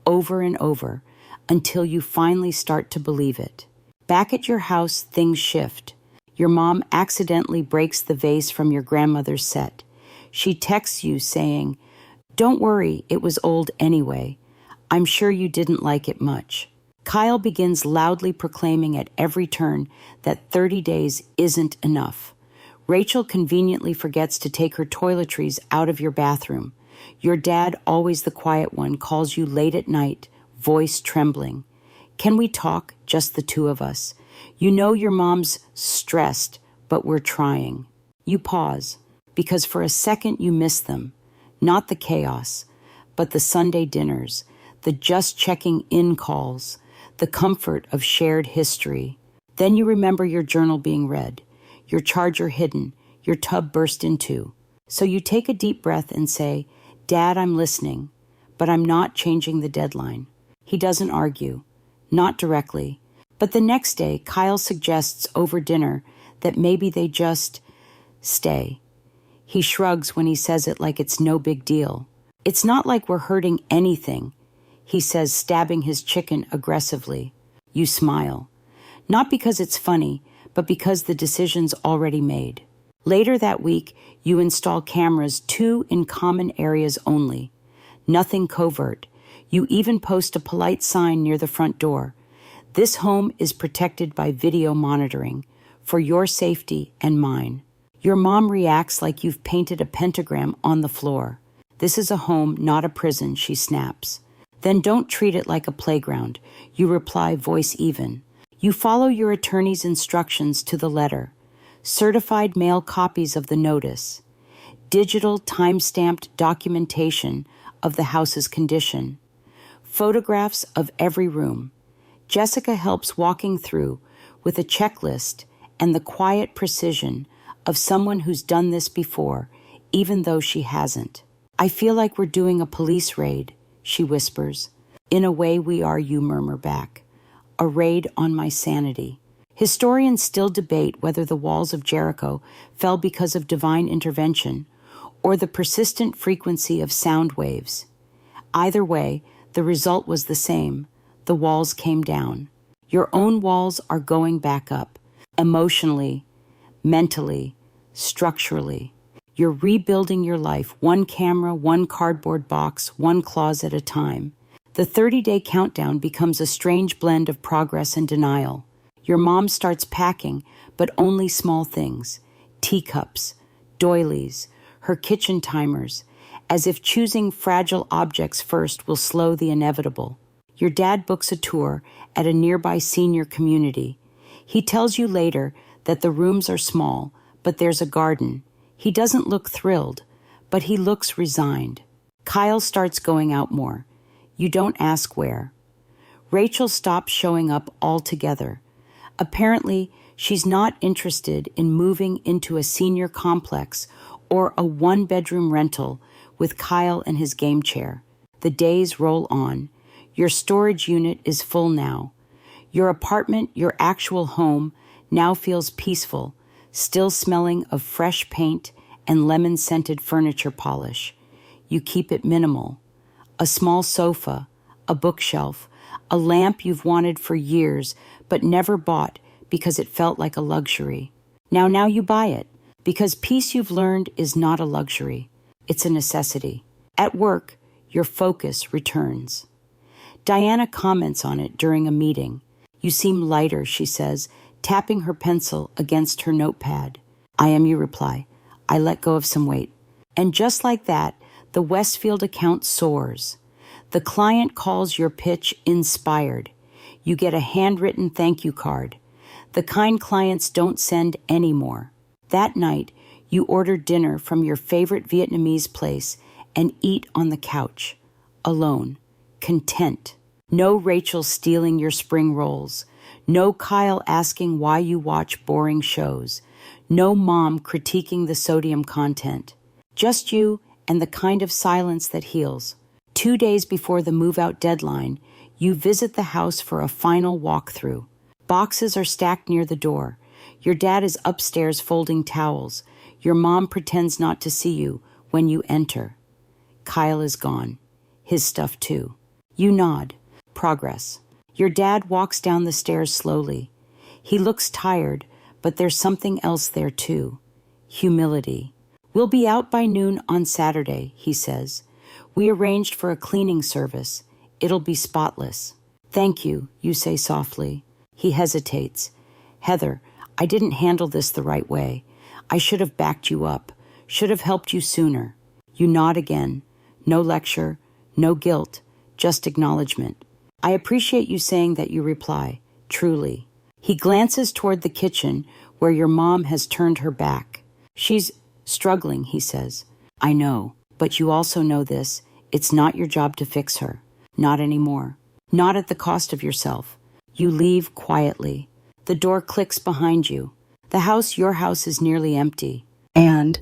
over and over, until you finally start to believe it. Back at your house, things shift. Your mom accidentally breaks the vase from your grandmother's set. She texts you saying, don't worry, it was old anyway. I'm sure you didn't like it much. Kyle begins loudly proclaiming at every turn that 30 days isn't enough. Rachel conveniently forgets to take her toiletries out of your bathroom. Your dad, always the quiet one, calls you late at night, voice trembling. Can we talk, just the two of us? You know your mom's stressed, but we're trying. You pause, because for a second you miss them. Not the chaos, but the Sunday dinners, the just checking in calls, the comfort of shared history. Then you remember your journal being read, your charger hidden, your tub burst into. So you take a deep breath and say, Dad, I'm listening, but I'm not changing the deadline. He doesn't argue, not directly. But the next day, Kyle suggests over dinner that maybe they just stay. He shrugs when he says it like it's no big deal. It's not like we're hurting anything, he says, stabbing his chicken aggressively. You smile. Not because it's funny, but because the decision's already made. Later that week, you install cameras, 2 in common areas only. Nothing covert. You even post a polite sign near the front door. This home is protected by video monitoring, for your safety and mine. Your mom reacts like you've painted a pentagram on the floor. This is a home, not a prison, she snaps. Then don't treat it like a playground. You reply, voice even. You follow your attorney's instructions to the letter. Certified mail copies of the notice. Digital time-stamped documentation of the house's condition. Photographs of every room. Jessica helps walking through with a checklist and the quiet precision of someone who's done this before, even though she hasn't. I feel like we're doing a police raid, she whispers. In a way we are, you murmur back. A raid on my sanity. Historians still debate whether the walls of Jericho fell because of divine intervention or the persistent frequency of sound waves. Either way, the result was the same. The walls came down. Your own walls are going back up, emotionally, mentally, structurally. You're rebuilding your life, one camera, one cardboard box, one closet at a time. The 30-day countdown becomes a strange blend of progress and denial. Your mom starts packing, but only small things. Teacups, doilies, her kitchen timers, as if choosing fragile objects first will slow the inevitable. Your dad books a tour at a nearby senior community. He tells you later that the rooms are small, but there's a garden. He doesn't look thrilled, but he looks resigned. Kyle starts going out more. You don't ask where. Rachel stops showing up altogether. Apparently, she's not interested in moving into a senior complex or a one-bedroom rental with Kyle and his game chair. The days roll on. Your storage unit is full now. Your apartment, your actual home, now feels peaceful, still smelling of fresh paint and lemon-scented furniture polish. You keep it minimal. A small sofa, a bookshelf, a lamp you've wanted for years but never bought because it felt like a luxury. Now you buy it because peace you've learned is not a luxury. It's a necessity. At work, your focus returns. Diana comments on it during a meeting. You seem lighter, she says, tapping her pencil against her notepad. I am, you reply. I let go of some weight. And just like that, the Westfield account soars. The client calls your pitch inspired. You get a handwritten thank you card. The kind clients don't send anymore. That night, you order dinner from your favorite Vietnamese place and eat on the couch, alone, content. No Rachel stealing your spring rolls. No Kyle asking why you watch boring shows. No mom critiquing the sodium content. Just you and the kind of silence that heals. 2 days before the move-out deadline, you visit the house for a final walkthrough. Boxes are stacked near the door. Your dad is upstairs folding towels. Your mom pretends not to see you when you enter. Kyle is gone. His stuff too. You nod. Progress. Your dad walks down the stairs slowly. He looks tired, but there's something else there too. Humility. We'll be out by noon on Saturday, he says. We arranged for a cleaning service. It'll be spotless. Thank you, you say softly. He hesitates. Heather, I didn't handle this the right way. I should have backed you up, should have helped you sooner. You nod again. No lecture, no guilt, just acknowledgement. I appreciate you saying that, you reply. Truly. He glances toward the kitchen where your mom has turned her back. She's struggling, he says. I know, but you also know this. It's not your job to fix her. Not anymore. Not at the cost of yourself. You leave quietly. The door clicks behind you. The house, your house, is nearly empty. And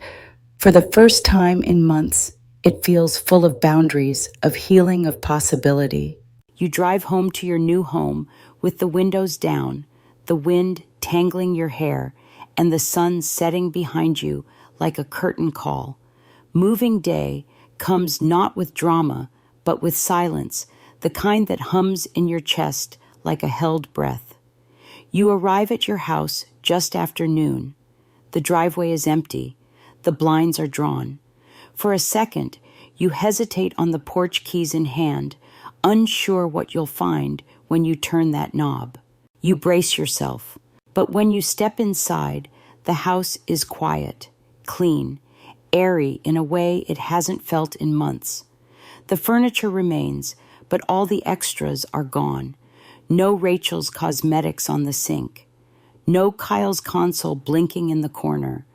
for the first time in months, it feels full of boundaries, of healing, of possibility. You drive home to your new home with the windows down, the wind tangling your hair, and the sun setting behind you like a curtain call. Moving day comes not with drama, but with silence, the kind that hums in your chest like a held breath. You arrive at your house just after noon. The driveway is empty. The blinds are drawn. For a second, you hesitate on the porch, keys in hand, unsure what you'll find when you turn that knob. You brace yourself. But when you step inside, the house is quiet, clean, airy in a way it hasn't felt in months. The furniture remains, but all the extras are gone. No Rachel's cosmetics on the sink. No Kyle's console blinking in the corner.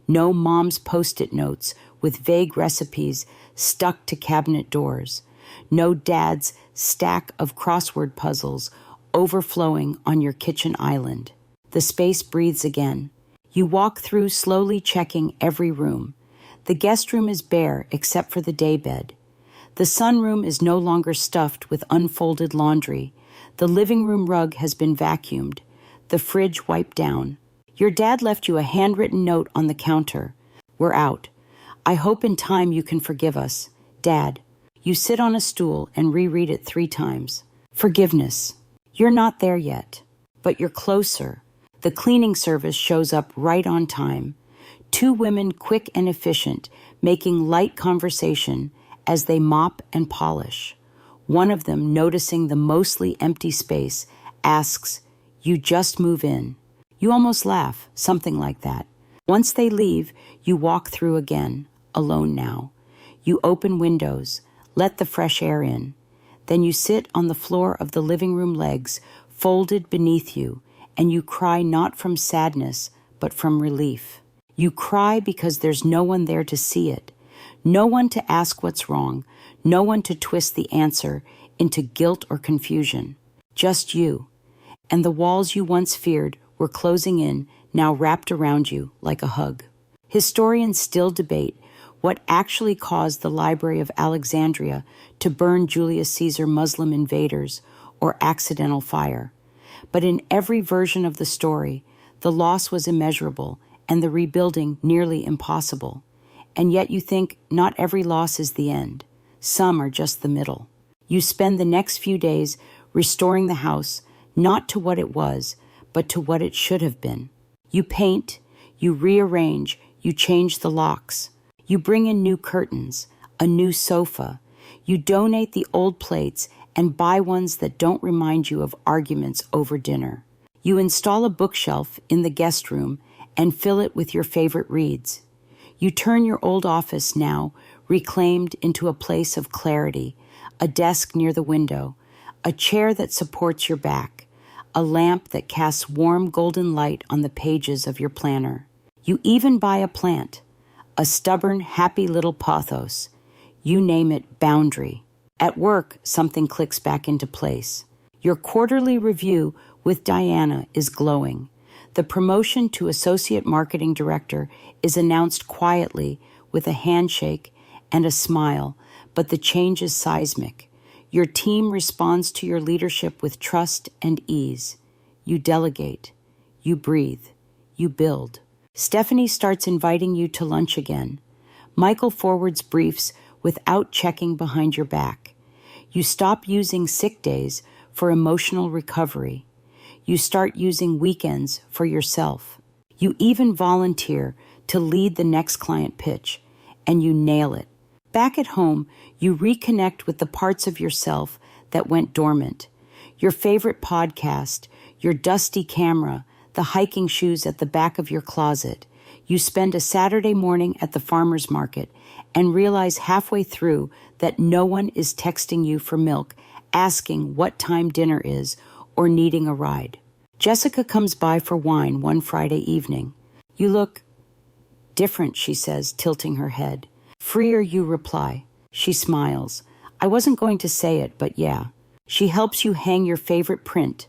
No mom's Post-it notes with vague recipes stuck to cabinet doors. No dad's stack of crossword puzzles overflowing on your kitchen island. The space breathes again. You walk through, slowly checking every room. The guest room is bare except for the daybed. The sunroom is no longer stuffed with unfolded laundry. The living room rug has been vacuumed. The fridge wiped down. Your dad left you a handwritten note on the counter. We're out. I hope in time you can forgive us. Dad. You sit on a stool and reread it 3 times. Forgiveness. You're not there yet, but you're closer. The cleaning service shows up right on time. 2 women, quick and efficient, making light conversation as they mop and polish. One of them, noticing the mostly empty space, asks, "You just move in?" You almost laugh, something like that. Once they leave, you walk through again, alone now. You open windows, let the fresh air in. Then you sit on the floor of the living room legs, folded beneath you, and you cry not from sadness, but from relief. You cry because there's no one there to see it, no one to ask what's wrong, no one to twist the answer into guilt or confusion. Just you. And the walls you once feared were closing in, now wrapped around you like a hug. Historians still debate what actually caused the Library of Alexandria to burn Julius Caesar Muslim invaders or accidental fire. But in every version of the story, the loss was immeasurable and the rebuilding nearly impossible. And yet you think not every loss is the end. Some are just the middle. You spend the next few days restoring the house not to what it was, but to what it should have been. You paint, you rearrange, you change the locks. You bring in new curtains, a new sofa. You donate the old plates and buy ones that don't remind you of arguments over dinner. You install a bookshelf in the guest room and fill it with your favorite reads. You turn your old office, now reclaimed, into a place of clarity, a desk near the window, a chair that supports your back, a lamp that casts warm golden light on the pages of your planner. You even buy a plant, a stubborn, happy little pothos. You name it boundary. At work, something clicks back into place. Your quarterly review with Diana is glowing. The promotion to Associate Marketing Director is announced quietly with a handshake and a smile, but the change is seismic. Your team responds to your leadership with trust and ease. You delegate. You breathe. You build. Stephanie starts inviting you to lunch again. Michael forwards briefs without checking behind your back. You stop using sick days for emotional recovery. You start using weekends for yourself. You even volunteer to lead the next client pitch, and you nail it. Back at home, you reconnect with the parts of yourself that went dormant. Your favorite podcast, your dusty camera, the hiking shoes at the back of your closet. You spend a Saturday morning at the farmer's market and realize halfway through that no one is texting you for milk, asking what time dinner is, or needing a ride. Jessica comes by for wine one Friday evening. You look different, she says, tilting her head. Freer, you reply. She smiles. I wasn't going to say it, but yeah. She helps you hang your favorite print,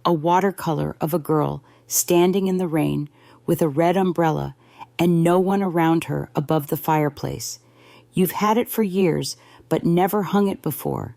a watercolor of a girl standing in the rain with a red umbrella and no one around her above the fireplace. You've had it for years, but never hung it before.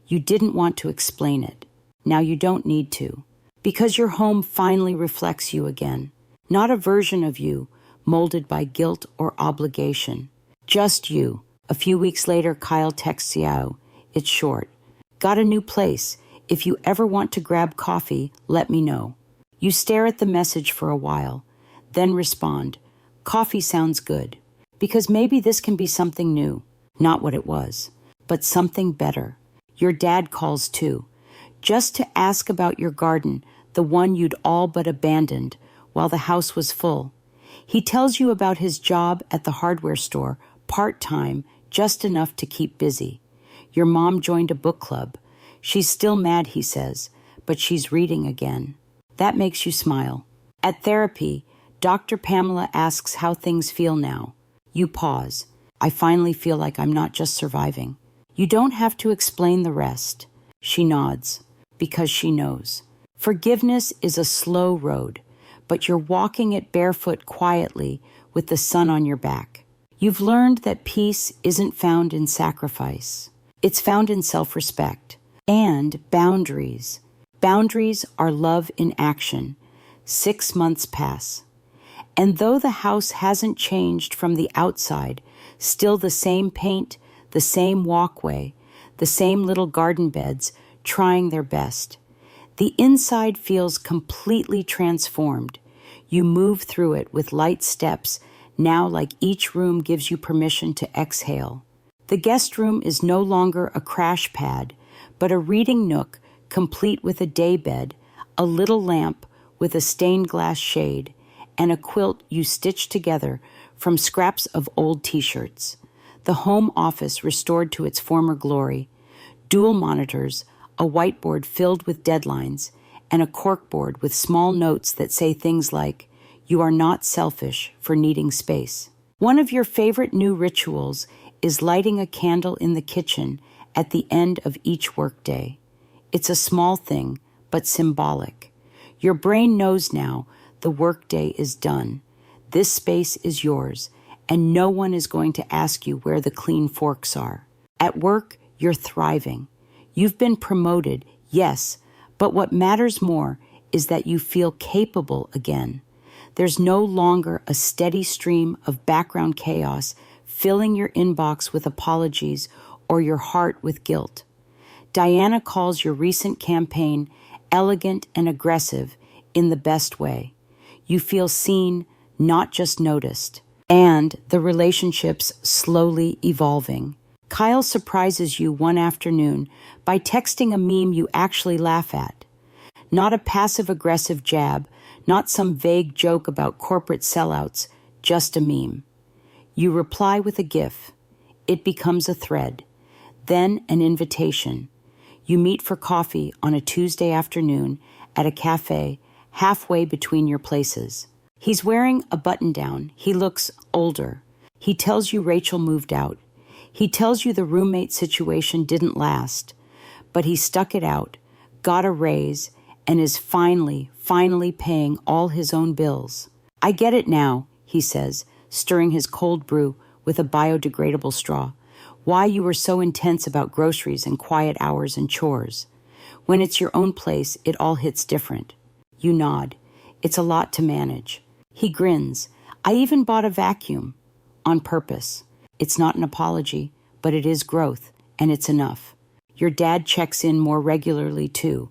You didn't want to explain it. Now you don't need to, because your home finally reflects you again. Not a version of you molded by guilt or obligation. Just you. A few weeks later, Kyle texts Yao. It's short. Got a new place. If you ever want to grab coffee, let me know. You stare at the message for a while, then respond, coffee sounds good, because maybe this can be something new, not what it was, but something better. Your dad calls too, just to ask about your garden, the one you'd all but abandoned while the house was full. He tells you about his job at the hardware store, part-time, just enough to keep busy. Your mom joined a book club. She's still mad, he says, but she's reading again. That makes you smile. At therapy, Dr. Pamela asks how things feel now. You pause. I finally feel like I'm not just surviving. You don't have to explain the rest. She nods, because she knows. Forgiveness is a slow road, but you're walking it barefoot quietly with the sun on your back. You've learned that peace isn't found in sacrifice. It's found in self-respect and boundaries. Boundaries are love in action. 6 months pass. And though the house hasn't changed from the outside, still the same paint, the same walkway, the same little garden beds trying their best. The inside feels completely transformed. You move through it with light steps, now like each room gives you permission to exhale. The guest room is no longer a crash pad, but a reading nook complete with a daybed, a little lamp with a stained glass shade, and a quilt you stitched together from scraps of old t-shirts. The home office restored to its former glory. Dual monitors, a whiteboard filled with deadlines, and a corkboard with small notes that say things like, "You are not selfish for needing space." One of your favorite new rituals is lighting a candle in the kitchen at the end of each workday. It's a small thing, but symbolic. Your brain knows now the workday is done. This space is yours, and no one is going to ask you where the clean forks are. At work, you're thriving. You've been promoted, yes, but what matters more is that you feel capable again. There's no longer a steady stream of background chaos filling your inbox with apologies or your heart with guilt. Diana calls your recent campaign elegant and aggressive in the best way. You feel seen, not just noticed. And the relationship's slowly evolving. Kyle surprises you one afternoon by texting a meme you actually laugh at. Not a passive-aggressive jab, not some vague joke about corporate sellouts, just a meme. You reply with a GIF. It becomes a thread. Then an invitation. You meet for coffee on a Tuesday afternoon at a cafe halfway between your places. He's wearing a button-down. He looks older. He tells you Rachel moved out. He tells you the roommate situation didn't last, but he stuck it out, got a raise, and is finally paying all his own bills. I get it now, he says, stirring his cold brew with a biodegradable straw. Why you were so intense about groceries and quiet hours and chores. When it's your own place, it all hits different. You nod. It's a lot to manage. He grins. I even bought a vacuum. On purpose. It's not an apology, but it is growth, and it's enough. Your dad checks in more regularly, too.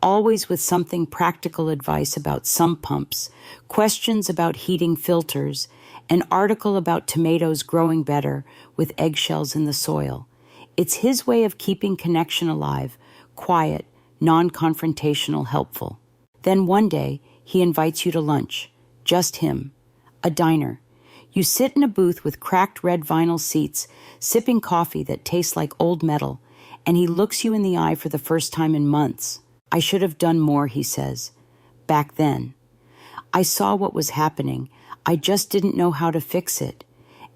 Always with something practical advice about sump pumps, questions about heating filters, an article about tomatoes growing better with eggshells in the soil. It's his way of keeping connection alive, quiet, non-confrontational, helpful. Then one day, he invites you to lunch. Just him. A diner. You sit in a booth with cracked red vinyl seats, sipping coffee that tastes like old metal, and he looks you in the eye for the first time in months. I should have done more, he says. Back then. I saw what was happening. I just didn't know how to fix it.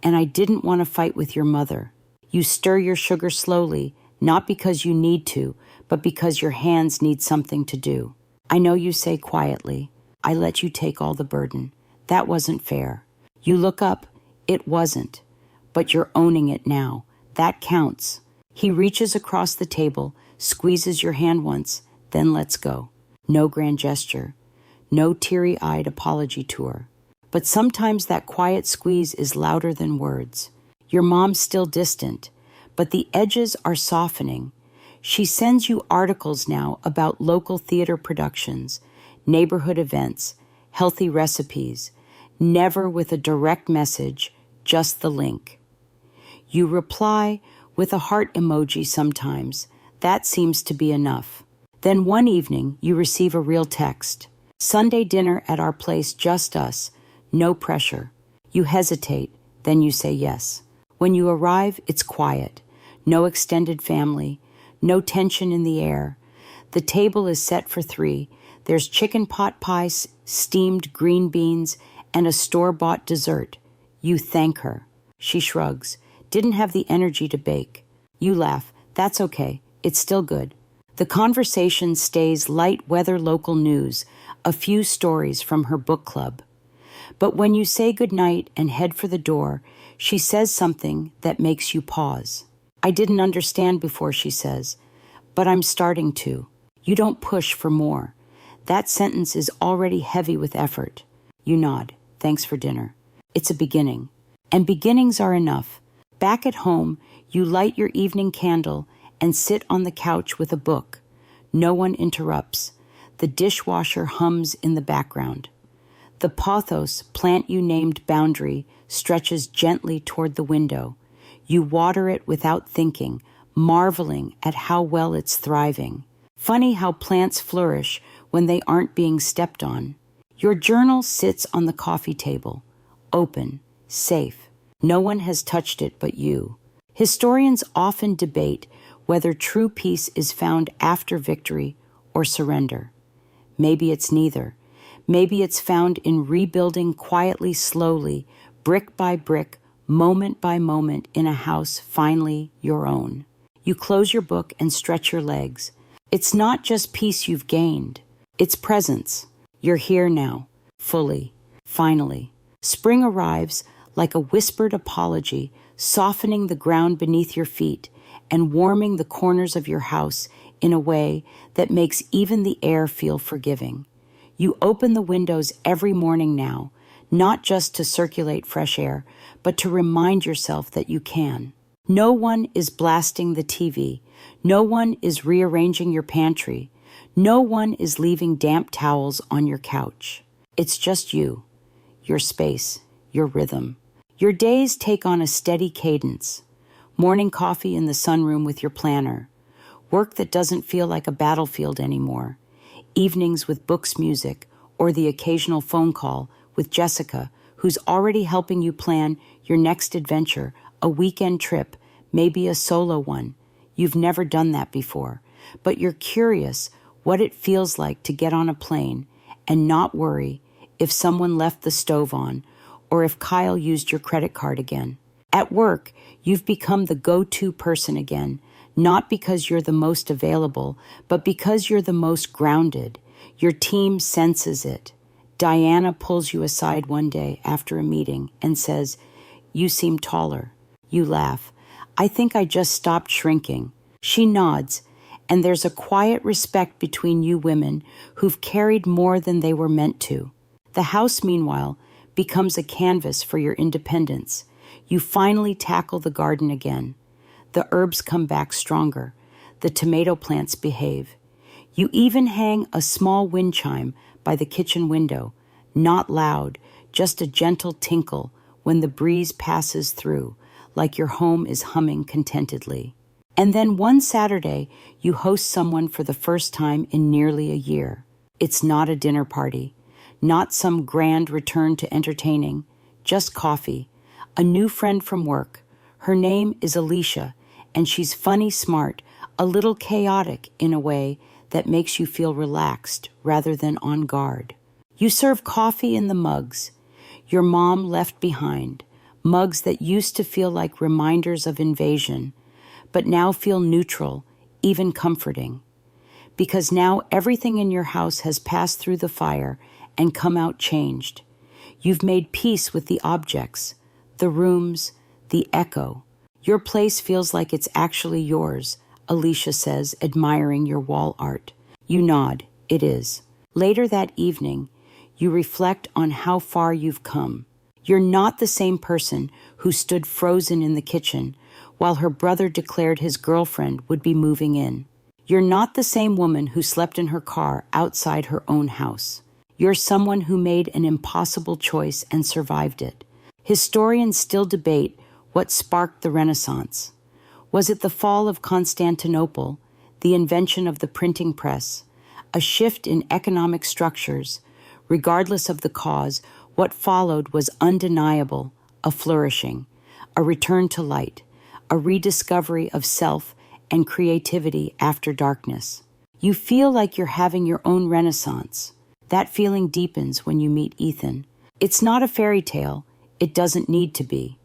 And I didn't want to fight with your mother. You stir your sugar slowly, not because you need to, but because your hands need something to do. I know you say quietly, I let you take all the burden. That wasn't fair. You look up, it wasn't. But you're owning it now. That counts. He reaches across the table, squeezes your hand once, then lets go. No grand gesture. No teary-eyed apology tour. But sometimes that quiet squeeze is louder than words. Your mom's still distant, but the edges are softening. She sends you articles now about local theater productions, neighborhood events, healthy recipes, never with a direct message, just the link. You reply with a heart emoji sometimes. That seems to be enough. Then one evening, you receive a real text. Sunday dinner at our place, just us. No pressure. You hesitate, then you say yes. When you arrive, it's quiet. No extended family. No tension in the air. The table is set for 3. There's chicken pot pie, steamed green beans, and a store-bought dessert. You thank her. She shrugs. Didn't have the energy to bake. You laugh. That's okay. It's still good. The conversation stays light weather local news, a few stories from her book club. But when you say goodnight and head for the door, she says something that makes you pause. I didn't understand before, she says, but I'm starting to. You don't push for more. That sentence is already heavy with effort. You nod. Thanks for dinner. It's a beginning. And beginnings are enough. Back at home, you light your evening candle and sit on the couch with a book. No one interrupts. The dishwasher hums in the background. The pothos, plant you named Boundary, stretches gently toward the window. You water it without thinking, marveling at how well it's thriving. Funny how plants flourish when they aren't being stepped on. Your journal sits on the coffee table, open, safe. No one has touched it but you. Historians often debate whether true peace is found after victory or surrender. Maybe it's neither. Maybe it's found in rebuilding quietly, slowly, brick by brick, moment by moment in a house finally your own. You close your book and stretch your legs. It's not just peace you've gained. It's presence. You're here now, fully, finally. Spring arrives like a whispered apology, softening the ground beneath your feet and warming the corners of your house in a way that makes even the air feel forgiving. You open the windows every morning now, not just to circulate fresh air, but to remind yourself that you can. No one is blasting the TV. No one is rearranging your pantry. No one is leaving damp towels on your couch. It's just you, your space, your rhythm. Your days take on a steady cadence. Morning coffee in the sunroom with your planner. Work that doesn't feel like a battlefield anymore. Evenings with books, music, or the occasional phone call with Jessica, who's already helping you plan your next adventure, a weekend trip, maybe a solo one. You've never done that before, but you're curious what it feels like to get on a plane and not worry if someone left the stove on or if Kyle used your credit card again. At work, you've become the go-to person again, not because you're the most available, but because you're the most grounded. Your team senses it. Diana pulls you aside one day after a meeting and says, "You seem taller." You laugh. "I think I just stopped shrinking." She nods, and there's a quiet respect between you women who've carried more than they were meant to. The house, meanwhile, becomes a canvas for your independence. You finally tackle the garden again. The herbs come back stronger. The tomato plants behave. You even hang a small wind chime by the kitchen window, not loud, just a gentle tinkle when the breeze passes through, like your home is humming contentedly. And then one Saturday, you host someone for the first time in nearly a year. It's not a dinner party, not some grand return to entertaining, just coffee, a new friend from work. Her name is Alicia, and she's funny, smart, a little chaotic in a way that makes you feel relaxed rather than on guard. You serve coffee in the mugs your mom left behind, mugs that used to feel like reminders of invasion, but now feel neutral, even comforting. Because now everything in your house has passed through the fire and come out changed. You've made peace with the objects, the rooms, the echo. Your place feels like it's actually yours, Alicia says, admiring your wall art. You nod. It is. Later that evening, you reflect on how far you've come. You're not the same person who stood frozen in the kitchen while her brother declared his girlfriend would be moving in. You're not the same woman who slept in her car outside her own house. You're someone who made an impossible choice and survived it. Historians still debate what sparked the Renaissance. Was it the fall of Constantinople, the invention of the printing press, a shift in economic structures? Regardless of the cause, what followed was undeniable, a flourishing, a return to light, a rediscovery of self and creativity after darkness. You feel like you're having your own renaissance. That feeling deepens when you meet Ethan. It's not a fairy tale. It doesn't need to be.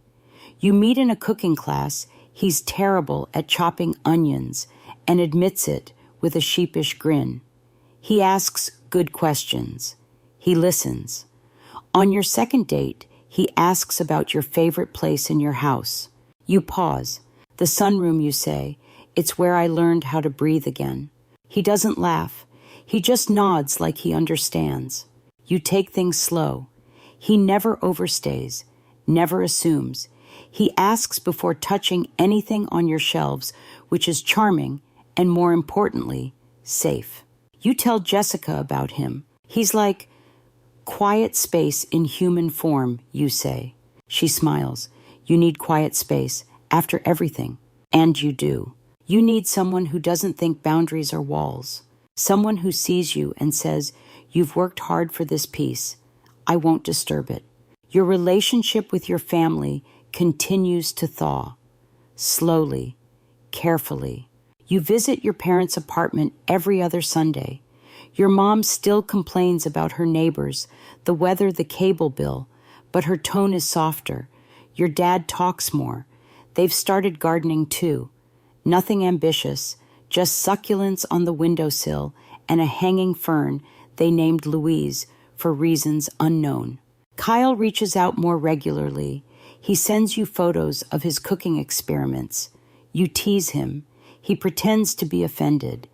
You meet in a cooking class. He's terrible at chopping onions and admits it with a sheepish grin. He asks good questions. He listens. On your second date, he asks about your favorite place in your house. You pause. The sunroom, you say. It's where I learned how to breathe again. He doesn't laugh. He just nods like he understands. You take things slow. He never overstays, never assumes. He asks before touching anything on your shelves, which is charming and, more importantly, safe. You tell Jessica about him. He's like quiet space in human form, you say. She smiles. You need quiet space after everything. And you do. You need someone who doesn't think boundaries are walls. Someone who sees you and says, "You've worked hard for this piece. I won't disturb it." Your relationship with your family continues to thaw. Slowly, carefully. You visit your parents' apartment every other Sunday. Your mom still complains about her neighbors, the weather, the cable bill, but her tone is softer. Your dad talks more. They've started gardening too. Nothing ambitious, just succulents on the windowsill and a hanging fern they named Louise for reasons unknown. Kyle reaches out more regularly. He sends you photos of his cooking experiments. You tease him. He pretends to be offended.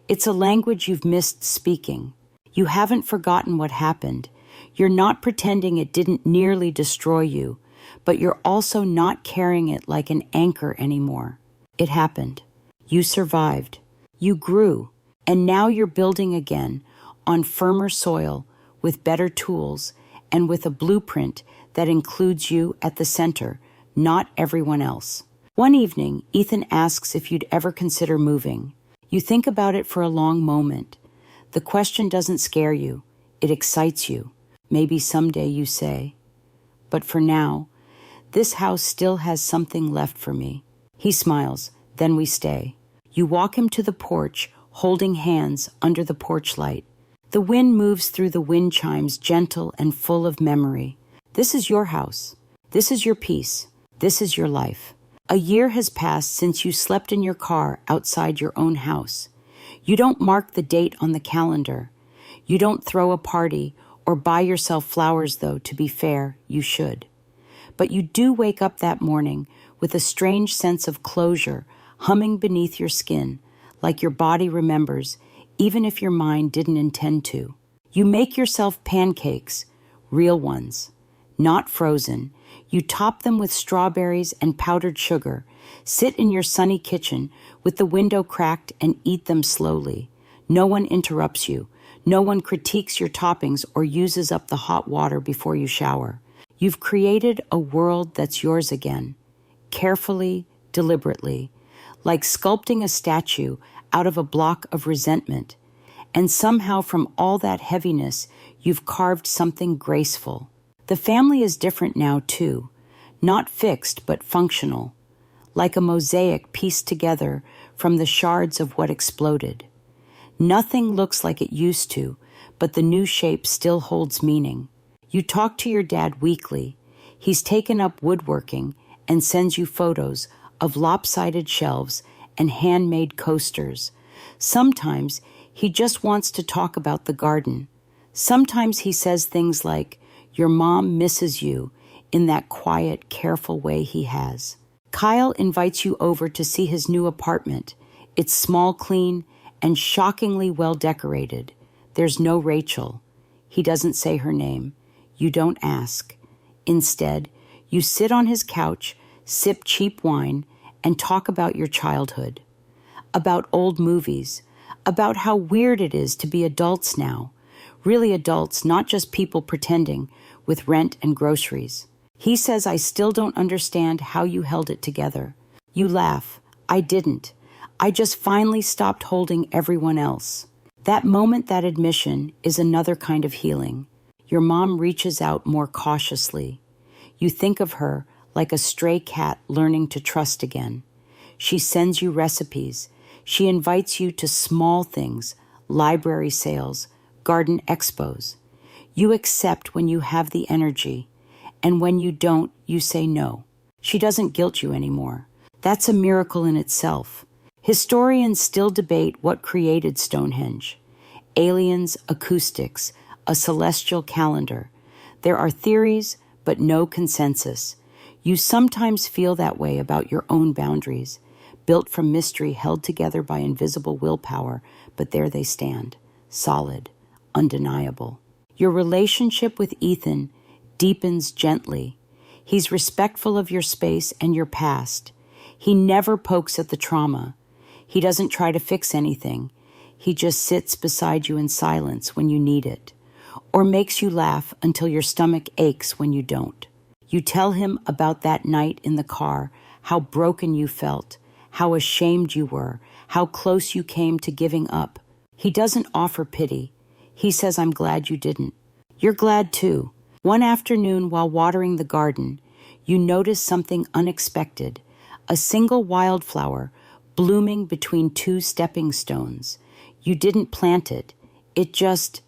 It's a language you've missed speaking. You haven't forgotten what happened. You're not pretending it didn't nearly destroy you, but you're also not carrying it like an anchor anymore. It happened. You survived. You grew. And now you're building again on firmer soil with better tools and with a blueprint that includes you at the center, not everyone else. One evening, Ethan asks if you'd ever consider moving. You think about it for a long moment. The question doesn't scare you. It excites you. Maybe someday you say, but for now, this house still has something left for me. He smiles. Then we stay. You walk him to the porch, holding hands under the porch light. The wind moves through the wind chimes, gentle and full of memory. This is your house. This is your peace. This is your life. A year has passed since you slept in your car outside your own house. You don't mark the date on the calendar. You don't throw a party or buy yourself flowers, though, to be fair, you should. But you do wake up that morning with a strange sense of closure humming beneath your skin, like your body remembers, even if your mind didn't intend to. You make yourself pancakes, real ones, not frozen. You top them with strawberries and powdered sugar, sit in your sunny kitchen with the window cracked and eat them slowly. No one interrupts you. No one critiques your toppings or uses up the hot water before you shower. You've created a world that's yours again, carefully, deliberately, like sculpting a statue out of a block of resentment. And somehow from all that heaviness, you've carved something graceful. The family is different now, too. Not fixed, but functional. Like a mosaic pieced together from the shards of what exploded. Nothing looks like it used to, but the new shape still holds meaning. You talk to your dad weekly. He's taken up woodworking and sends you photos of lopsided shelves and handmade coasters. Sometimes he just wants to talk about the garden. Sometimes he says things like, "Your mom misses you," in that quiet, careful way he has. Kyle invites you over to see his new apartment. It's small, clean, and shockingly well decorated. There's no Rachel. He doesn't say her name. You don't ask. Instead, you sit on his couch, sip cheap wine, and talk about your childhood. About old movies. About how weird it is to be adults now. Really adults, not just people pretending, with rent and groceries. He says, "I still don't understand how you held it together." You laugh. "I didn't. I just finally stopped holding everyone else." That moment, that admission, is another kind of healing. Your mom reaches out more cautiously. You think of her like a stray cat learning to trust again. She sends you recipes. She invites you to small things, library sales, garden expos. You accept when you have the energy, and when you don't, you say no. She doesn't guilt you anymore. That's a miracle in itself. Historians still debate what created Stonehenge. Aliens, acoustics, a celestial calendar. There are theories, but no consensus. You sometimes feel that way about your own boundaries, built from mystery held together by invisible willpower, but there they stand, solid, undeniable. Your relationship with Ethan deepens gently. He's respectful of your space and your past. He never pokes at the trauma. He doesn't try to fix anything. He just sits beside you in silence when you need it, or makes you laugh until your stomach aches when you don't. You tell him about that night in the car, how broken you felt, how ashamed you were, how close you came to giving up. He doesn't offer pity. He says, "I'm glad you didn't." You're glad too. One afternoon while watering the garden, you notice something unexpected, a single wildflower blooming between two stepping stones. You didn't plant it. It just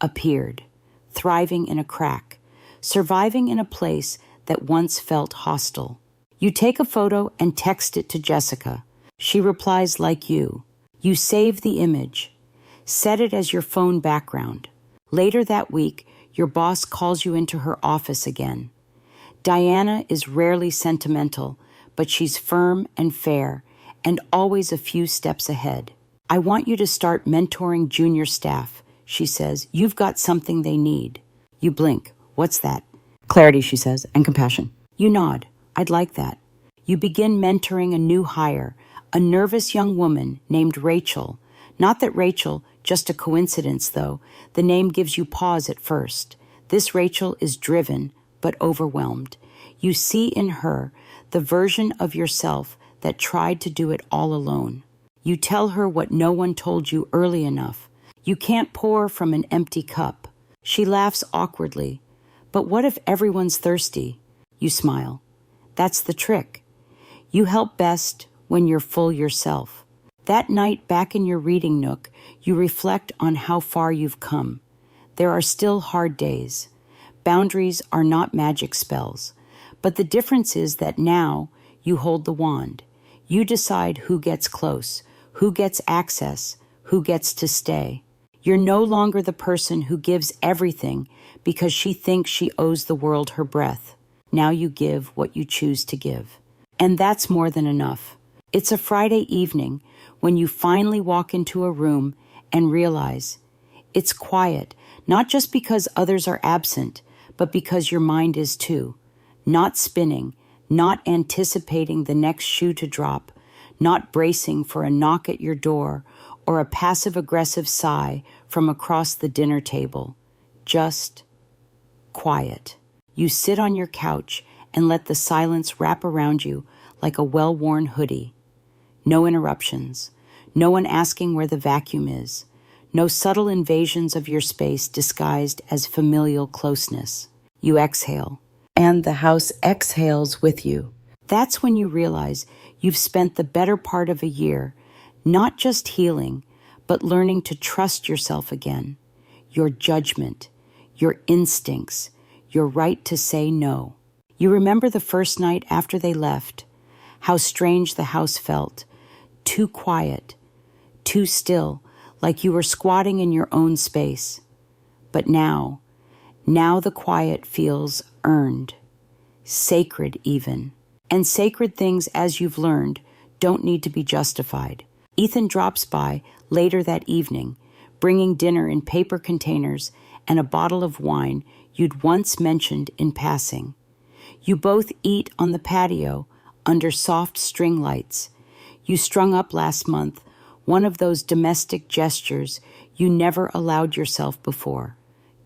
appeared, thriving in a crack, surviving in a place that once felt hostile. You take a photo and text it to Jessica. She replies like you. You save the image. Set it as your phone background. Later that week, your boss calls you into her office again. Diana is rarely sentimental, but she's firm and fair, and always a few steps ahead. "I want you to start mentoring junior staff," she says. "You've got something they need." You blink. "What's that?" "Clarity," she says, "and compassion." You nod. I'd like that. You begin mentoring a new hire, a nervous young woman named Rachel. Not that Rachel, just a coincidence though, the name gives you pause at first. This Rachel is driven, but overwhelmed. You see in her the version of yourself that tried to do it all alone. You tell her what no one told you early enough. You can't pour from an empty cup. She laughs awkwardly. But what if everyone's thirsty? You smile. That's the trick. You help best when you're full yourself. That night back in your reading nook, you reflect on how far you've come. There are still hard days. Boundaries are not magic spells. But the difference is that now you hold the wand. You decide who gets close, who gets access, who gets to stay. You're no longer the person who gives everything because she thinks she owes the world her breath. Now you give what you choose to give. And that's more than enough. It's a Friday evening when you finally walk into a room and realize it's quiet, not just because others are absent, but because your mind is too. Not spinning, not anticipating the next shoe to drop, not bracing for a knock at your door or a passive-aggressive sigh from across the dinner table. Just quiet. You sit on your couch and let the silence wrap around you like a well-worn hoodie. No interruptions. No one asking where the vacuum is. No subtle invasions of your space disguised as familial closeness. You exhale. And the house exhales with you. That's when you realize you've spent the better part of a year not just healing, but learning to trust yourself again. Your judgment, your instincts, your right to say no. You remember the first night after they left, how strange the house felt. Too quiet, too still, like you were squatting in your own space. But now the quiet feels earned, sacred even. And sacred things, as you've learned, don't need to be justified. Ethan drops by later that evening, bringing dinner in paper containers and a bottle of wine you'd once mentioned in passing. You both eat on the patio under soft string lights. You strung up last month, one of those domestic gestures you never allowed yourself before.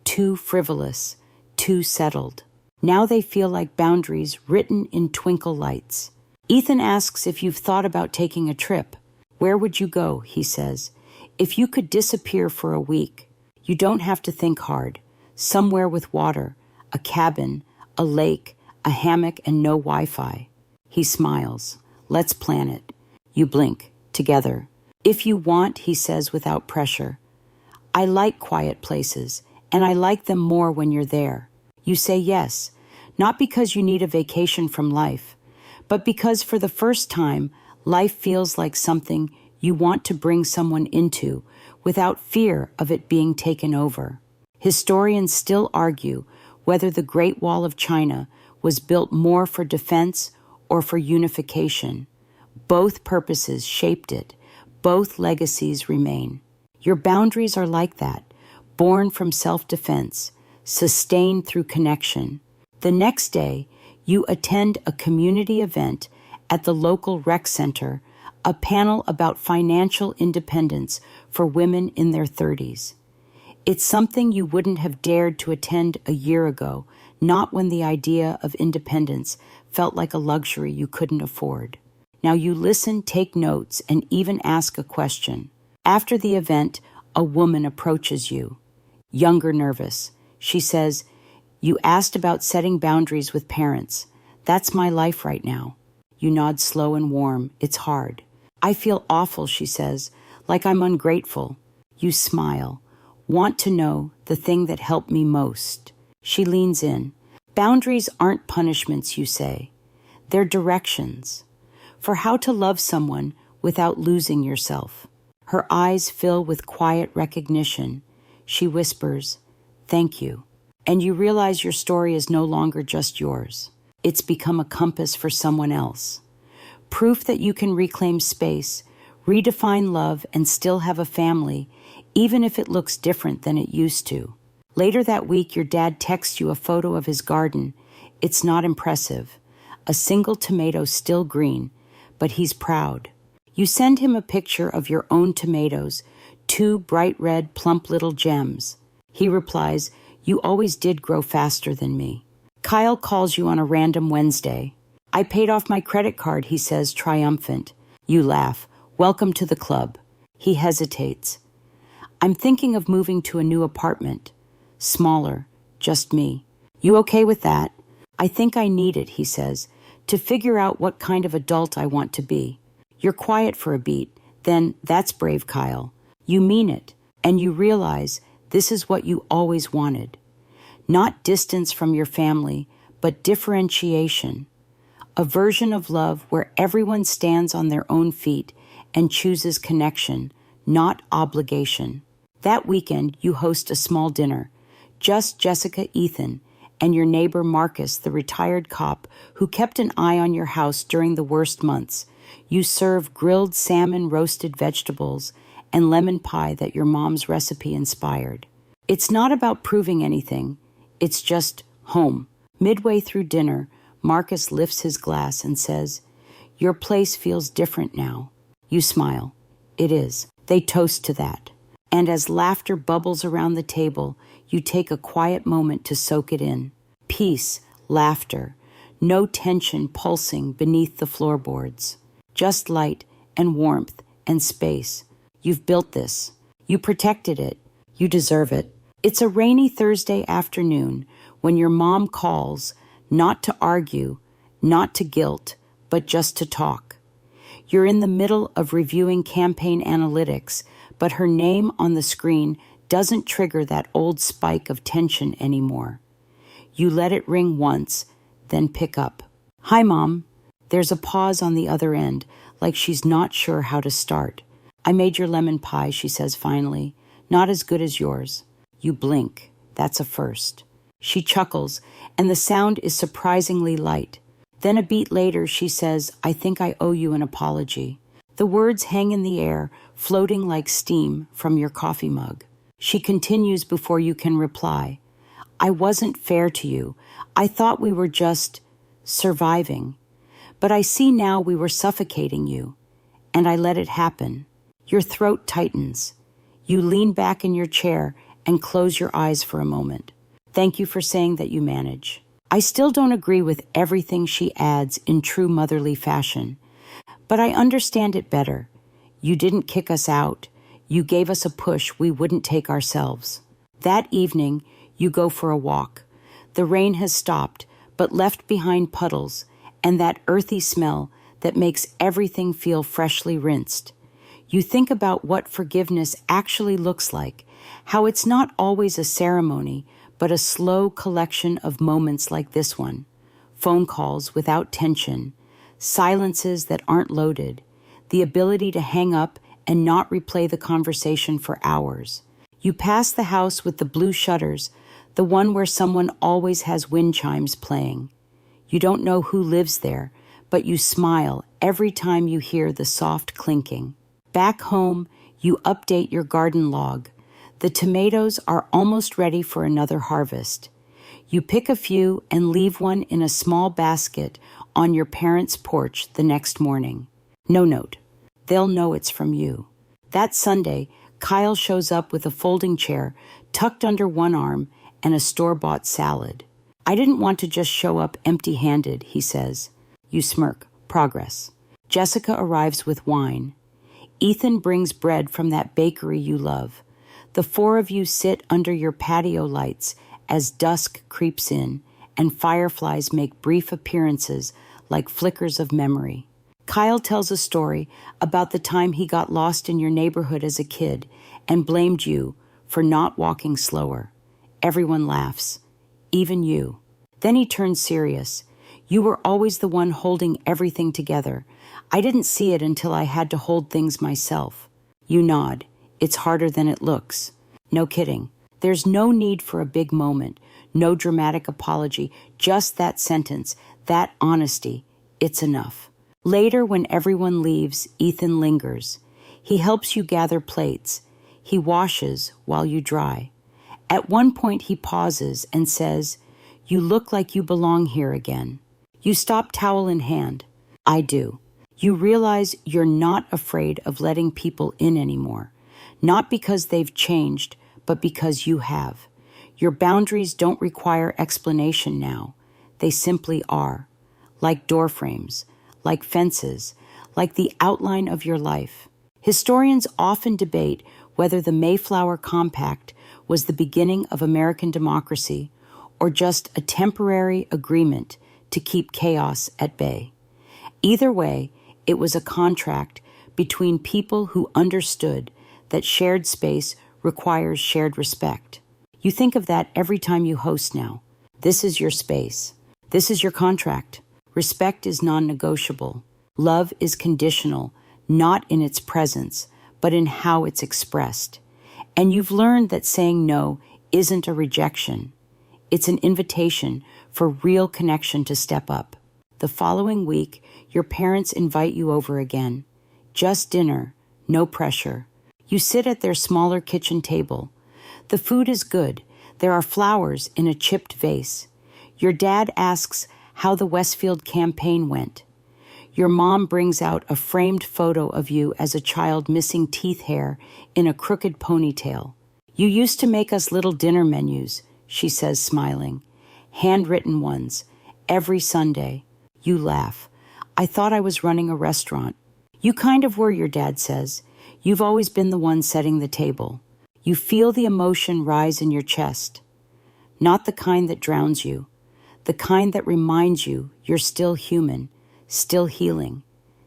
Too frivolous, too settled. Now they feel like boundaries written in twinkle lights. Ethan asks if you've thought about taking a trip. Where would you go, he says, if you could disappear for a week? You don't have to think hard. Somewhere with water, a cabin, a lake, a hammock, and no Wi-Fi. He smiles. Let's plan it. You blink, together. If you want, he says without pressure. I like quiet places, and I like them more when you're there. You say yes, not because you need a vacation from life, but because for the first time, life feels like something you want to bring someone into without fear of it being taken over. Historians still argue whether the Great Wall of China was built more for defense or for unification. Both purposes shaped it. Both legacies remain. Your boundaries are like that, born from self-defense, sustained through connection. The next day, you attend a community event at the local rec center, a panel about financial independence for women in their 30s. It's something you wouldn't have dared to attend a year ago, not when the idea of independence felt like a luxury you couldn't afford. Now you listen, take notes, and even ask a question. After the event, a woman approaches you, younger, nervous. She says, "You asked about setting boundaries with parents. That's my life right now." You nod slow and warm. It's hard. "I feel awful," she says, "like I'm ungrateful." You smile. "Want to know the thing that helped me most." She leans in. "Boundaries aren't punishments," you say. They're directions for how to love someone without losing yourself. Her eyes fill with quiet recognition. She whispers, "Thank you." And you realize your story is no longer just yours. It's become a compass for someone else. Proof that you can reclaim space, redefine love, and still have a family, even if it looks different than it used to. Later that week, your dad texts you a photo of his garden. It's not impressive, a single tomato still green, but he's proud. You send him a picture of your own tomatoes, two bright red, plump little gems. He replies, "You always did grow faster than me." Kyle calls you on a random Wednesday. "I paid off my credit card," he says, triumphant. You laugh. "Welcome to the club." He hesitates. "I'm thinking of moving to a new apartment. Smaller, just me. You okay with that?" "I think I need it," he says, "to figure out what kind of adult I want to be." You're quiet for a beat. Then, "That's brave, Kyle. You mean it, and you realize this is what you always wanted. Not distance from your family, but differentiation. A version of love where everyone stands on their own feet and chooses connection, not obligation. That weekend, you host a small dinner. Just Jessica, Ethan, and your neighbor Marcus, the retired cop who kept an eye on your house during the worst months. You serve grilled salmon, roasted vegetables, and lemon pie that your mom's recipe inspired. It's not about proving anything. It's just home. Midway through dinner, Marcus lifts his glass and says, "Your place feels different now." You smile. It is. They toast to that. And as laughter bubbles around the table, you take a quiet moment to soak it in. Peace, laughter, no tension pulsing beneath the floorboards. Just light and warmth and space. You've built this. You protected it. You deserve it. It's a rainy Thursday afternoon when your mom calls, not to argue, not to guilt, but just to talk. You're in the middle of reviewing campaign analytics, but her name on the screen doesn't trigger that old spike of tension anymore. You let it ring once, then pick up. "Hi, Mom." There's a pause on the other end, like she's not sure how to start. "I made your lemon pie," she says finally. "Not as good as yours." You blink. That's a first. She chuckles, and the sound is surprisingly light. Then a beat later, she says, "I think I owe you an apology." The words hang in the air, floating like steam from your coffee mug. She continues before you can reply. "I wasn't fair to you. I thought we were just surviving. But I see now we were suffocating you, and I let it happen." Your throat tightens. You lean back in your chair and close your eyes for a moment. "Thank you for saying that you manage." I still don't agree with everything she adds in true motherly fashion, but I understand it better. You didn't kick us out. You gave us a push we wouldn't take ourselves. That evening, you go for a walk. The rain has stopped, but left behind puddles and that earthy smell that makes everything feel freshly rinsed. You think about what forgiveness actually looks like, how it's not always a ceremony, but a slow collection of moments like this one. Phone calls without tension, silences that aren't loaded, the ability to hang up and not replay the conversation for hours. You pass the house with the blue shutters, the one where someone always has wind chimes playing. You don't know who lives there, but you smile every time you hear the soft clinking. Back home, you update your garden log. The tomatoes are almost ready for another harvest. You pick a few and leave one in a small basket on your parents' porch the next morning. No note. They'll know it's from you. That Sunday, Kyle shows up with a folding chair tucked under one arm and a store-bought salad. "I didn't want to just show up empty-handed," he says. You smirk. Progress. Jessica arrives with wine. Ethan brings bread from that bakery you love. The four of you sit under your patio lights as dusk creeps in and fireflies make brief appearances like flickers of memory. Kyle tells a story about the time he got lost in your neighborhood as a kid and blamed you for not walking slower. Everyone laughs, even you. Then he turns serious. "You were always the one holding everything together. I didn't see it until I had to hold things myself." You nod. "It's harder than it looks." No kidding. There's no need for a big moment, no dramatic apology, just that sentence, that honesty. It's enough. Later, when everyone leaves, Ethan lingers. He helps you gather plates. He washes while you dry. At one point, he pauses and says, "You look like you belong here again." You stop towel in hand. I do. You realize you're not afraid of letting people in anymore. Not because they've changed, but because you have. Your boundaries don't require explanation now. They simply are. Like door frames, like fences, like the outline of your life. Historians often debate whether the Mayflower Compact was the beginning of American democracy or just a temporary agreement to keep chaos at bay. Either way, it was a contract between people who understood that shared space requires shared respect. You think of that every time you host now. This is your space. This is your contract. Respect is non-negotiable. Love is conditional, not in its presence, but in how it's expressed. And you've learned that saying no isn't a rejection. It's an invitation for real connection to step up. The following week, your parents invite you over again. Just dinner, no pressure. You sit at their smaller kitchen table. The food is good. There are flowers in a chipped vase. Your dad asks how the Westfield campaign went. Your mom brings out a framed photo of you as a child missing teeth hair in a crooked ponytail. You used to make us little dinner menus, she says, smiling. Handwritten ones, every Sunday. You laugh. I thought I was running a restaurant. You kind of were, your dad says. You've always been the one setting the table. You feel the emotion rise in your chest. Not the kind that drowns you. The kind that reminds you you're still human, still healing,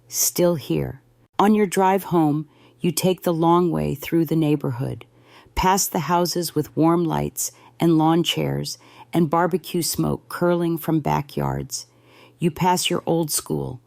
still here. On your drive home, you take the long way through the neighborhood, past the houses with warm lights and lawn chairs and barbecue smoke curling from backyards. You pass your old school,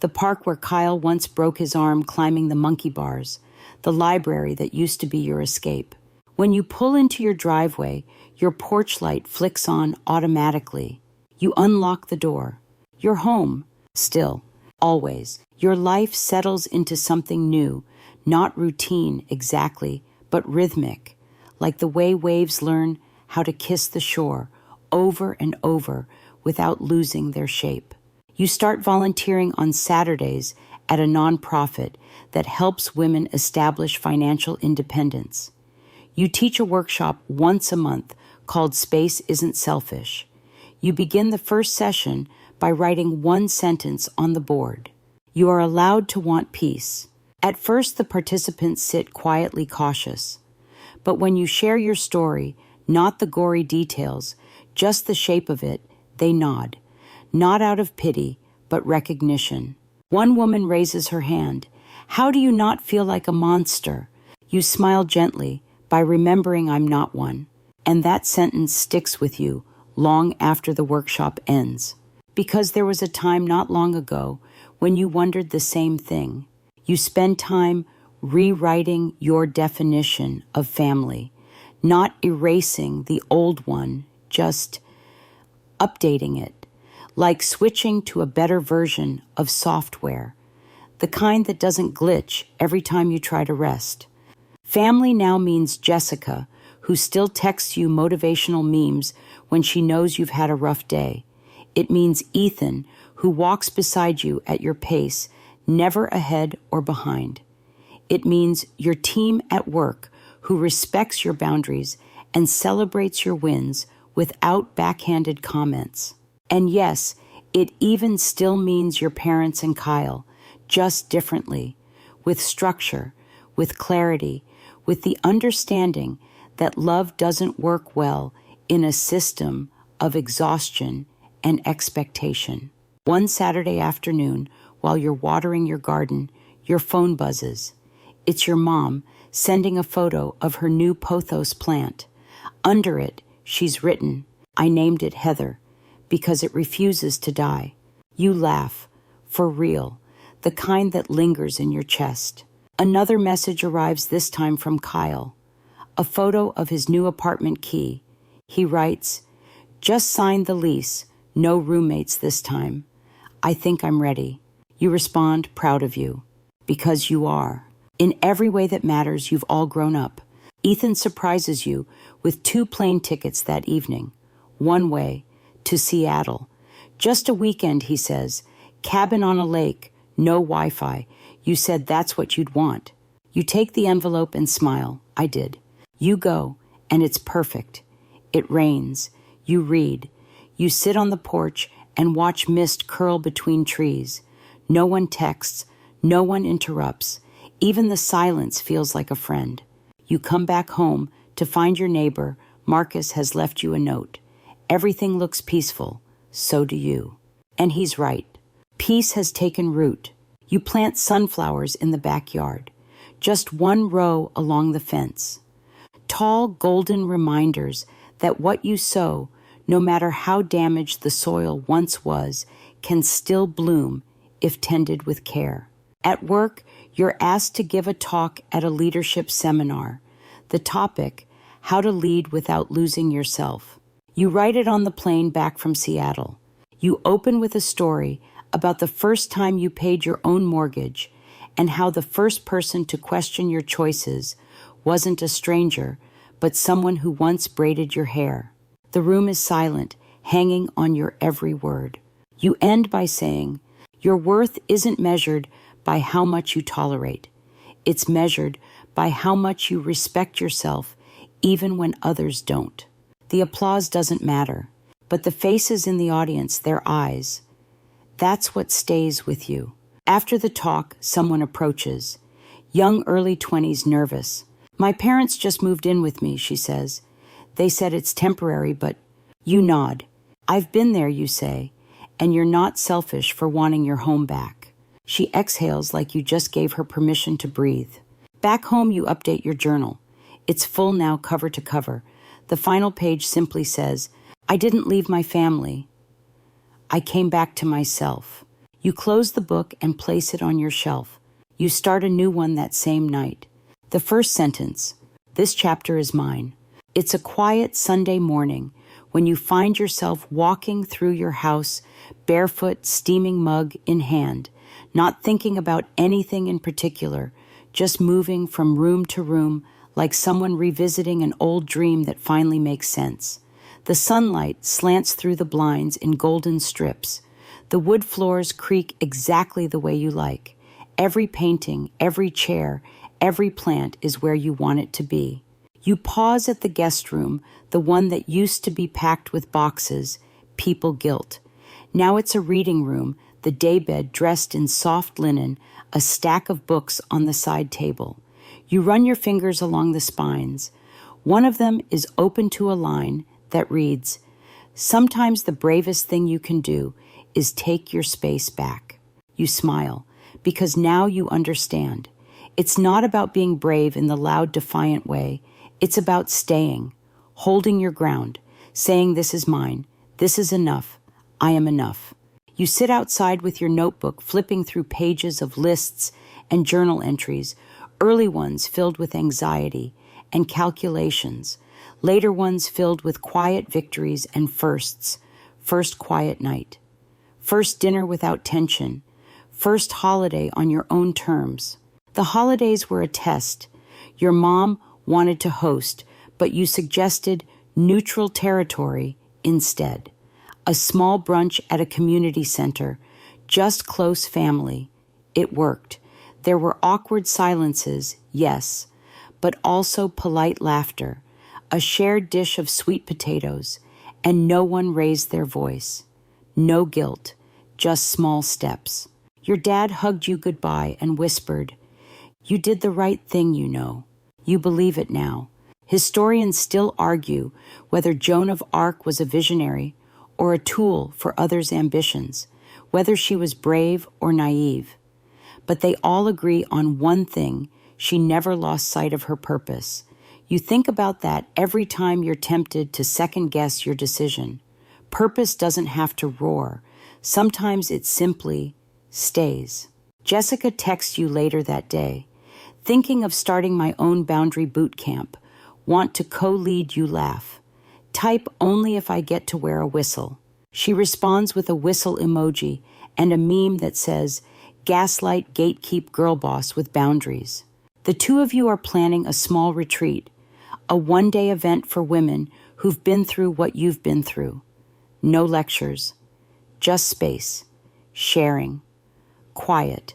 the park where Kyle once broke his arm climbing the monkey bars, the library that used to be your escape. When you pull into your driveway, your porch light flicks on automatically. You unlock the door. You're home, still, always. Your life settles into something new, not routine exactly, but rhythmic, like the way waves learn how to kiss the shore over and over without losing their shape. You start volunteering on Saturdays at a nonprofit that helps women establish financial independence. You teach a workshop once a month called Space Isn't Selfish. You begin the first session by writing one sentence on the board. You are allowed to want peace. At first, the participants sit quietly cautious. But when you share your story, not the gory details, just the shape of it, they nod. Not out of pity, but recognition. One woman raises her hand. How do you not feel like a monster? You smile gently by remembering I'm not one. And that sentence sticks with you long after the workshop ends. Because there was a time not long ago when you wondered the same thing. You spend time rewriting your definition of family, not erasing the old one, just updating it, like switching to a better version of software, the kind that doesn't glitch every time you try to rest. Family now means Jessica, who still texts you motivational memes when she knows you've had a rough day. It means Ethan, who walks beside you at your pace, never ahead or behind. It means your team at work, who respects your boundaries and celebrates your wins without backhanded comments. And yes, it even still means your parents and Kyle, just differently, with structure, with clarity, with the understanding that love doesn't work well in a system of exhaustion and expectation. One Saturday afternoon, while you're watering your garden, your phone buzzes. It's your mom sending a photo of her new pothos plant. Under it, she's written, I named it Heather, because it refuses to die. You laugh, for real, the kind that lingers in your chest. Another message arrives, this time from Kyle. A photo of his new apartment key. He writes, just signed the lease, no roommates this time. I think I'm ready. You respond, proud of you. Because you are. In every way that matters, you've all grown up. Ethan surprises you with 2 plane tickets that evening. One way, to Seattle. Just a weekend, he says. Cabin on a lake, no Wi-Fi. You said that's what you'd want. You take the envelope and smile. I did. You go, and it's perfect. It rains. You read. You sit on the porch and watch mist curl between trees. No one texts. No one interrupts. Even the silence feels like a friend. You come back home to find your neighbor, Marcus, has left you a note. Everything looks peaceful. So do you. And he's right. Peace has taken root. You plant sunflowers in the backyard. Just one row along the fence. Tall, golden reminders that what you sow, no matter how damaged the soil once was, can still bloom if tended with care. At work, you're asked to give a talk at a leadership seminar. The topic, how to lead without losing yourself. You write it on the plane back from Seattle. You open with a story about the first time you paid your own mortgage and how the first person to question your choices wasn't a stranger, but someone who once braided your hair. The room is silent, hanging on your every word. You end by saying, your worth isn't measured by how much you tolerate. It's measured by how much you respect yourself, even when others don't. The applause doesn't matter, but the faces in the audience, their eyes, that's what stays with you. After the talk, someone approaches. Young, early 20s, nervous. My parents just moved in with me, she says. They said it's temporary, but you nod. I've been there, you say, and you're not selfish for wanting your home back. She exhales like you just gave her permission to breathe. Back home, you update your journal. It's full now, cover to cover. The final page simply says, I didn't leave my family. I came back to myself. You close the book and place it on your shelf. You start a new one that same night. The first sentence, this chapter is mine. It's a quiet Sunday morning when you find yourself walking through your house, barefoot, steaming mug in hand, not thinking about anything in particular, just moving from room to room like someone revisiting an old dream that finally makes sense. The sunlight slants through the blinds in golden strips. The wood floors creak exactly the way you like. Every painting, every chair, every plant is where you want it to be. You pause at the guest room, the one that used to be packed with boxes, people guilt. Now it's a reading room, the daybed dressed in soft linen, a stack of books on the side table. You run your fingers along the spines. One of them is open to a line that reads, sometimes the bravest thing you can do is take your space back. You smile, because now you understand. It's not about being brave in the loud, defiant way. It's about staying, holding your ground, saying this is mine, this is enough, I am enough. You sit outside with your notebook, flipping through pages of lists and journal entries, early ones filled with anxiety and calculations, later ones filled with quiet victories and firsts. First quiet night, first dinner without tension, first holiday on your own terms. The holidays were a test. Your mom wanted to host, but you suggested neutral territory instead. A small brunch at a community center, just close family. It worked. There were awkward silences, yes, but also polite laughter, a shared dish of sweet potatoes, and no one raised their voice. No guilt, just small steps. Your dad hugged you goodbye and whispered, you did the right thing, you know. You believe it now. Historians still argue whether Joan of Arc was a visionary or a tool for others' ambitions, whether she was brave or naive. But they all agree on one thing: she never lost sight of her purpose. You think about that every time you're tempted to second-guess your decision. Purpose doesn't have to roar. Sometimes it simply stays. Jessica texts you later that day. Thinking of starting my own boundary boot camp. Want to co-lead, you laugh. Type only if I get to wear a whistle. She responds with a whistle emoji and a meme that says, gaslight, gatekeep, girl boss with boundaries. The two of you are planning a small retreat, a one-day event for women who've been through what you've been through. No lectures, just space, sharing, quiet,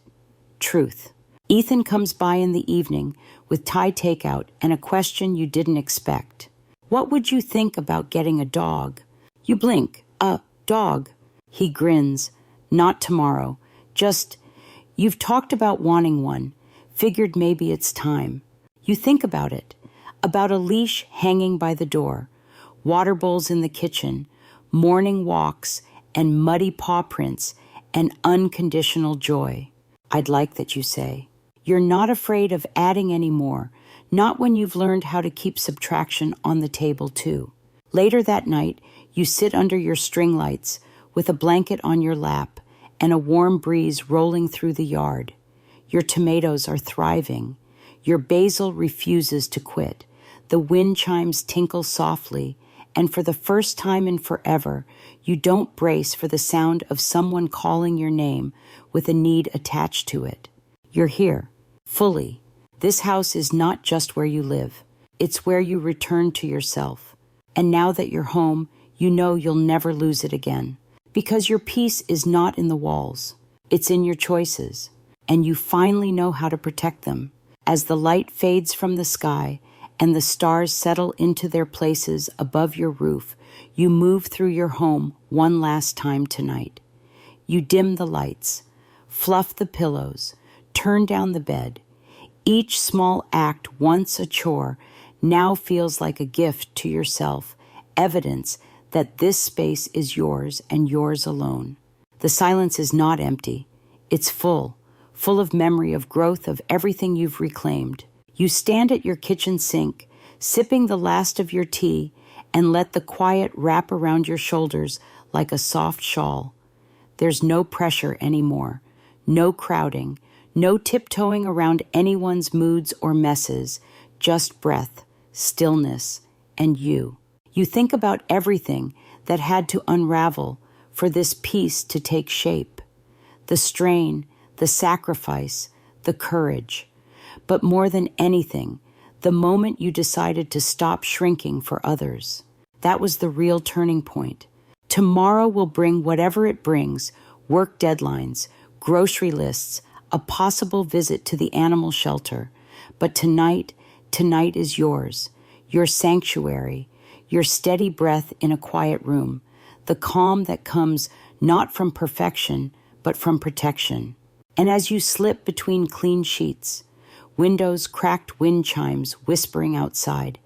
truth. Ethan comes by in the evening with Thai takeout and a question you didn't expect. What would you think about getting a dog? You blink. A dog. He grins. Not tomorrow. Just, you've talked about wanting one. Figured maybe it's time. You think about it. About a leash hanging by the door, water bowls in the kitchen, morning walks, and muddy paw prints, and unconditional joy. I'd like that you say. You're not afraid of adding any more, not when you've learned how to keep subtraction on the table too. Later that night, you sit under your string lights with a blanket on your lap and a warm breeze rolling through the yard. Your tomatoes are thriving. Your basil refuses to quit. The wind chimes tinkle softly, and for the first time in forever, you don't brace for the sound of someone calling your name with a need attached to it. You're here, fully. This house is not just where you live. It's where you return to yourself. And now that you're home, you know you'll never lose it again. Because your peace is not in the walls. It's in your choices. And you finally know how to protect them. As the light fades from the sky and the stars settle into their places above your roof, you move through your home one last time tonight. You dim the lights, fluff the pillows, turn down the bed. Each small act, once a chore, now feels like a gift to yourself, evidence that this space is yours and yours alone. The silence is not empty. It's full of memory of growth of everything you've reclaimed. You stand at your kitchen sink, sipping the last of your tea, and let the quiet wrap around your shoulders like a soft shawl. There's no pressure anymore, no crowding, no tiptoeing around anyone's moods or messes, just breath, stillness, and you. You think about everything that had to unravel for this peace to take shape. The strain, the sacrifice, the courage. But more than anything, the moment you decided to stop shrinking for others. That was the real turning point. Tomorrow will bring whatever it brings, work deadlines, grocery lists, a possible visit to the animal shelter. But tonight is yours, your sanctuary, your steady breath in a quiet room, the calm that comes not from perfection, but from protection. And as you slip between clean sheets, windows, cracked wind chimes whispering outside,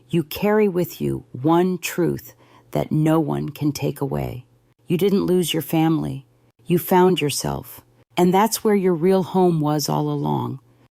you carry with you one truth that no one can take away. You didn't lose your family. You found yourself. And that's where your real home was all along,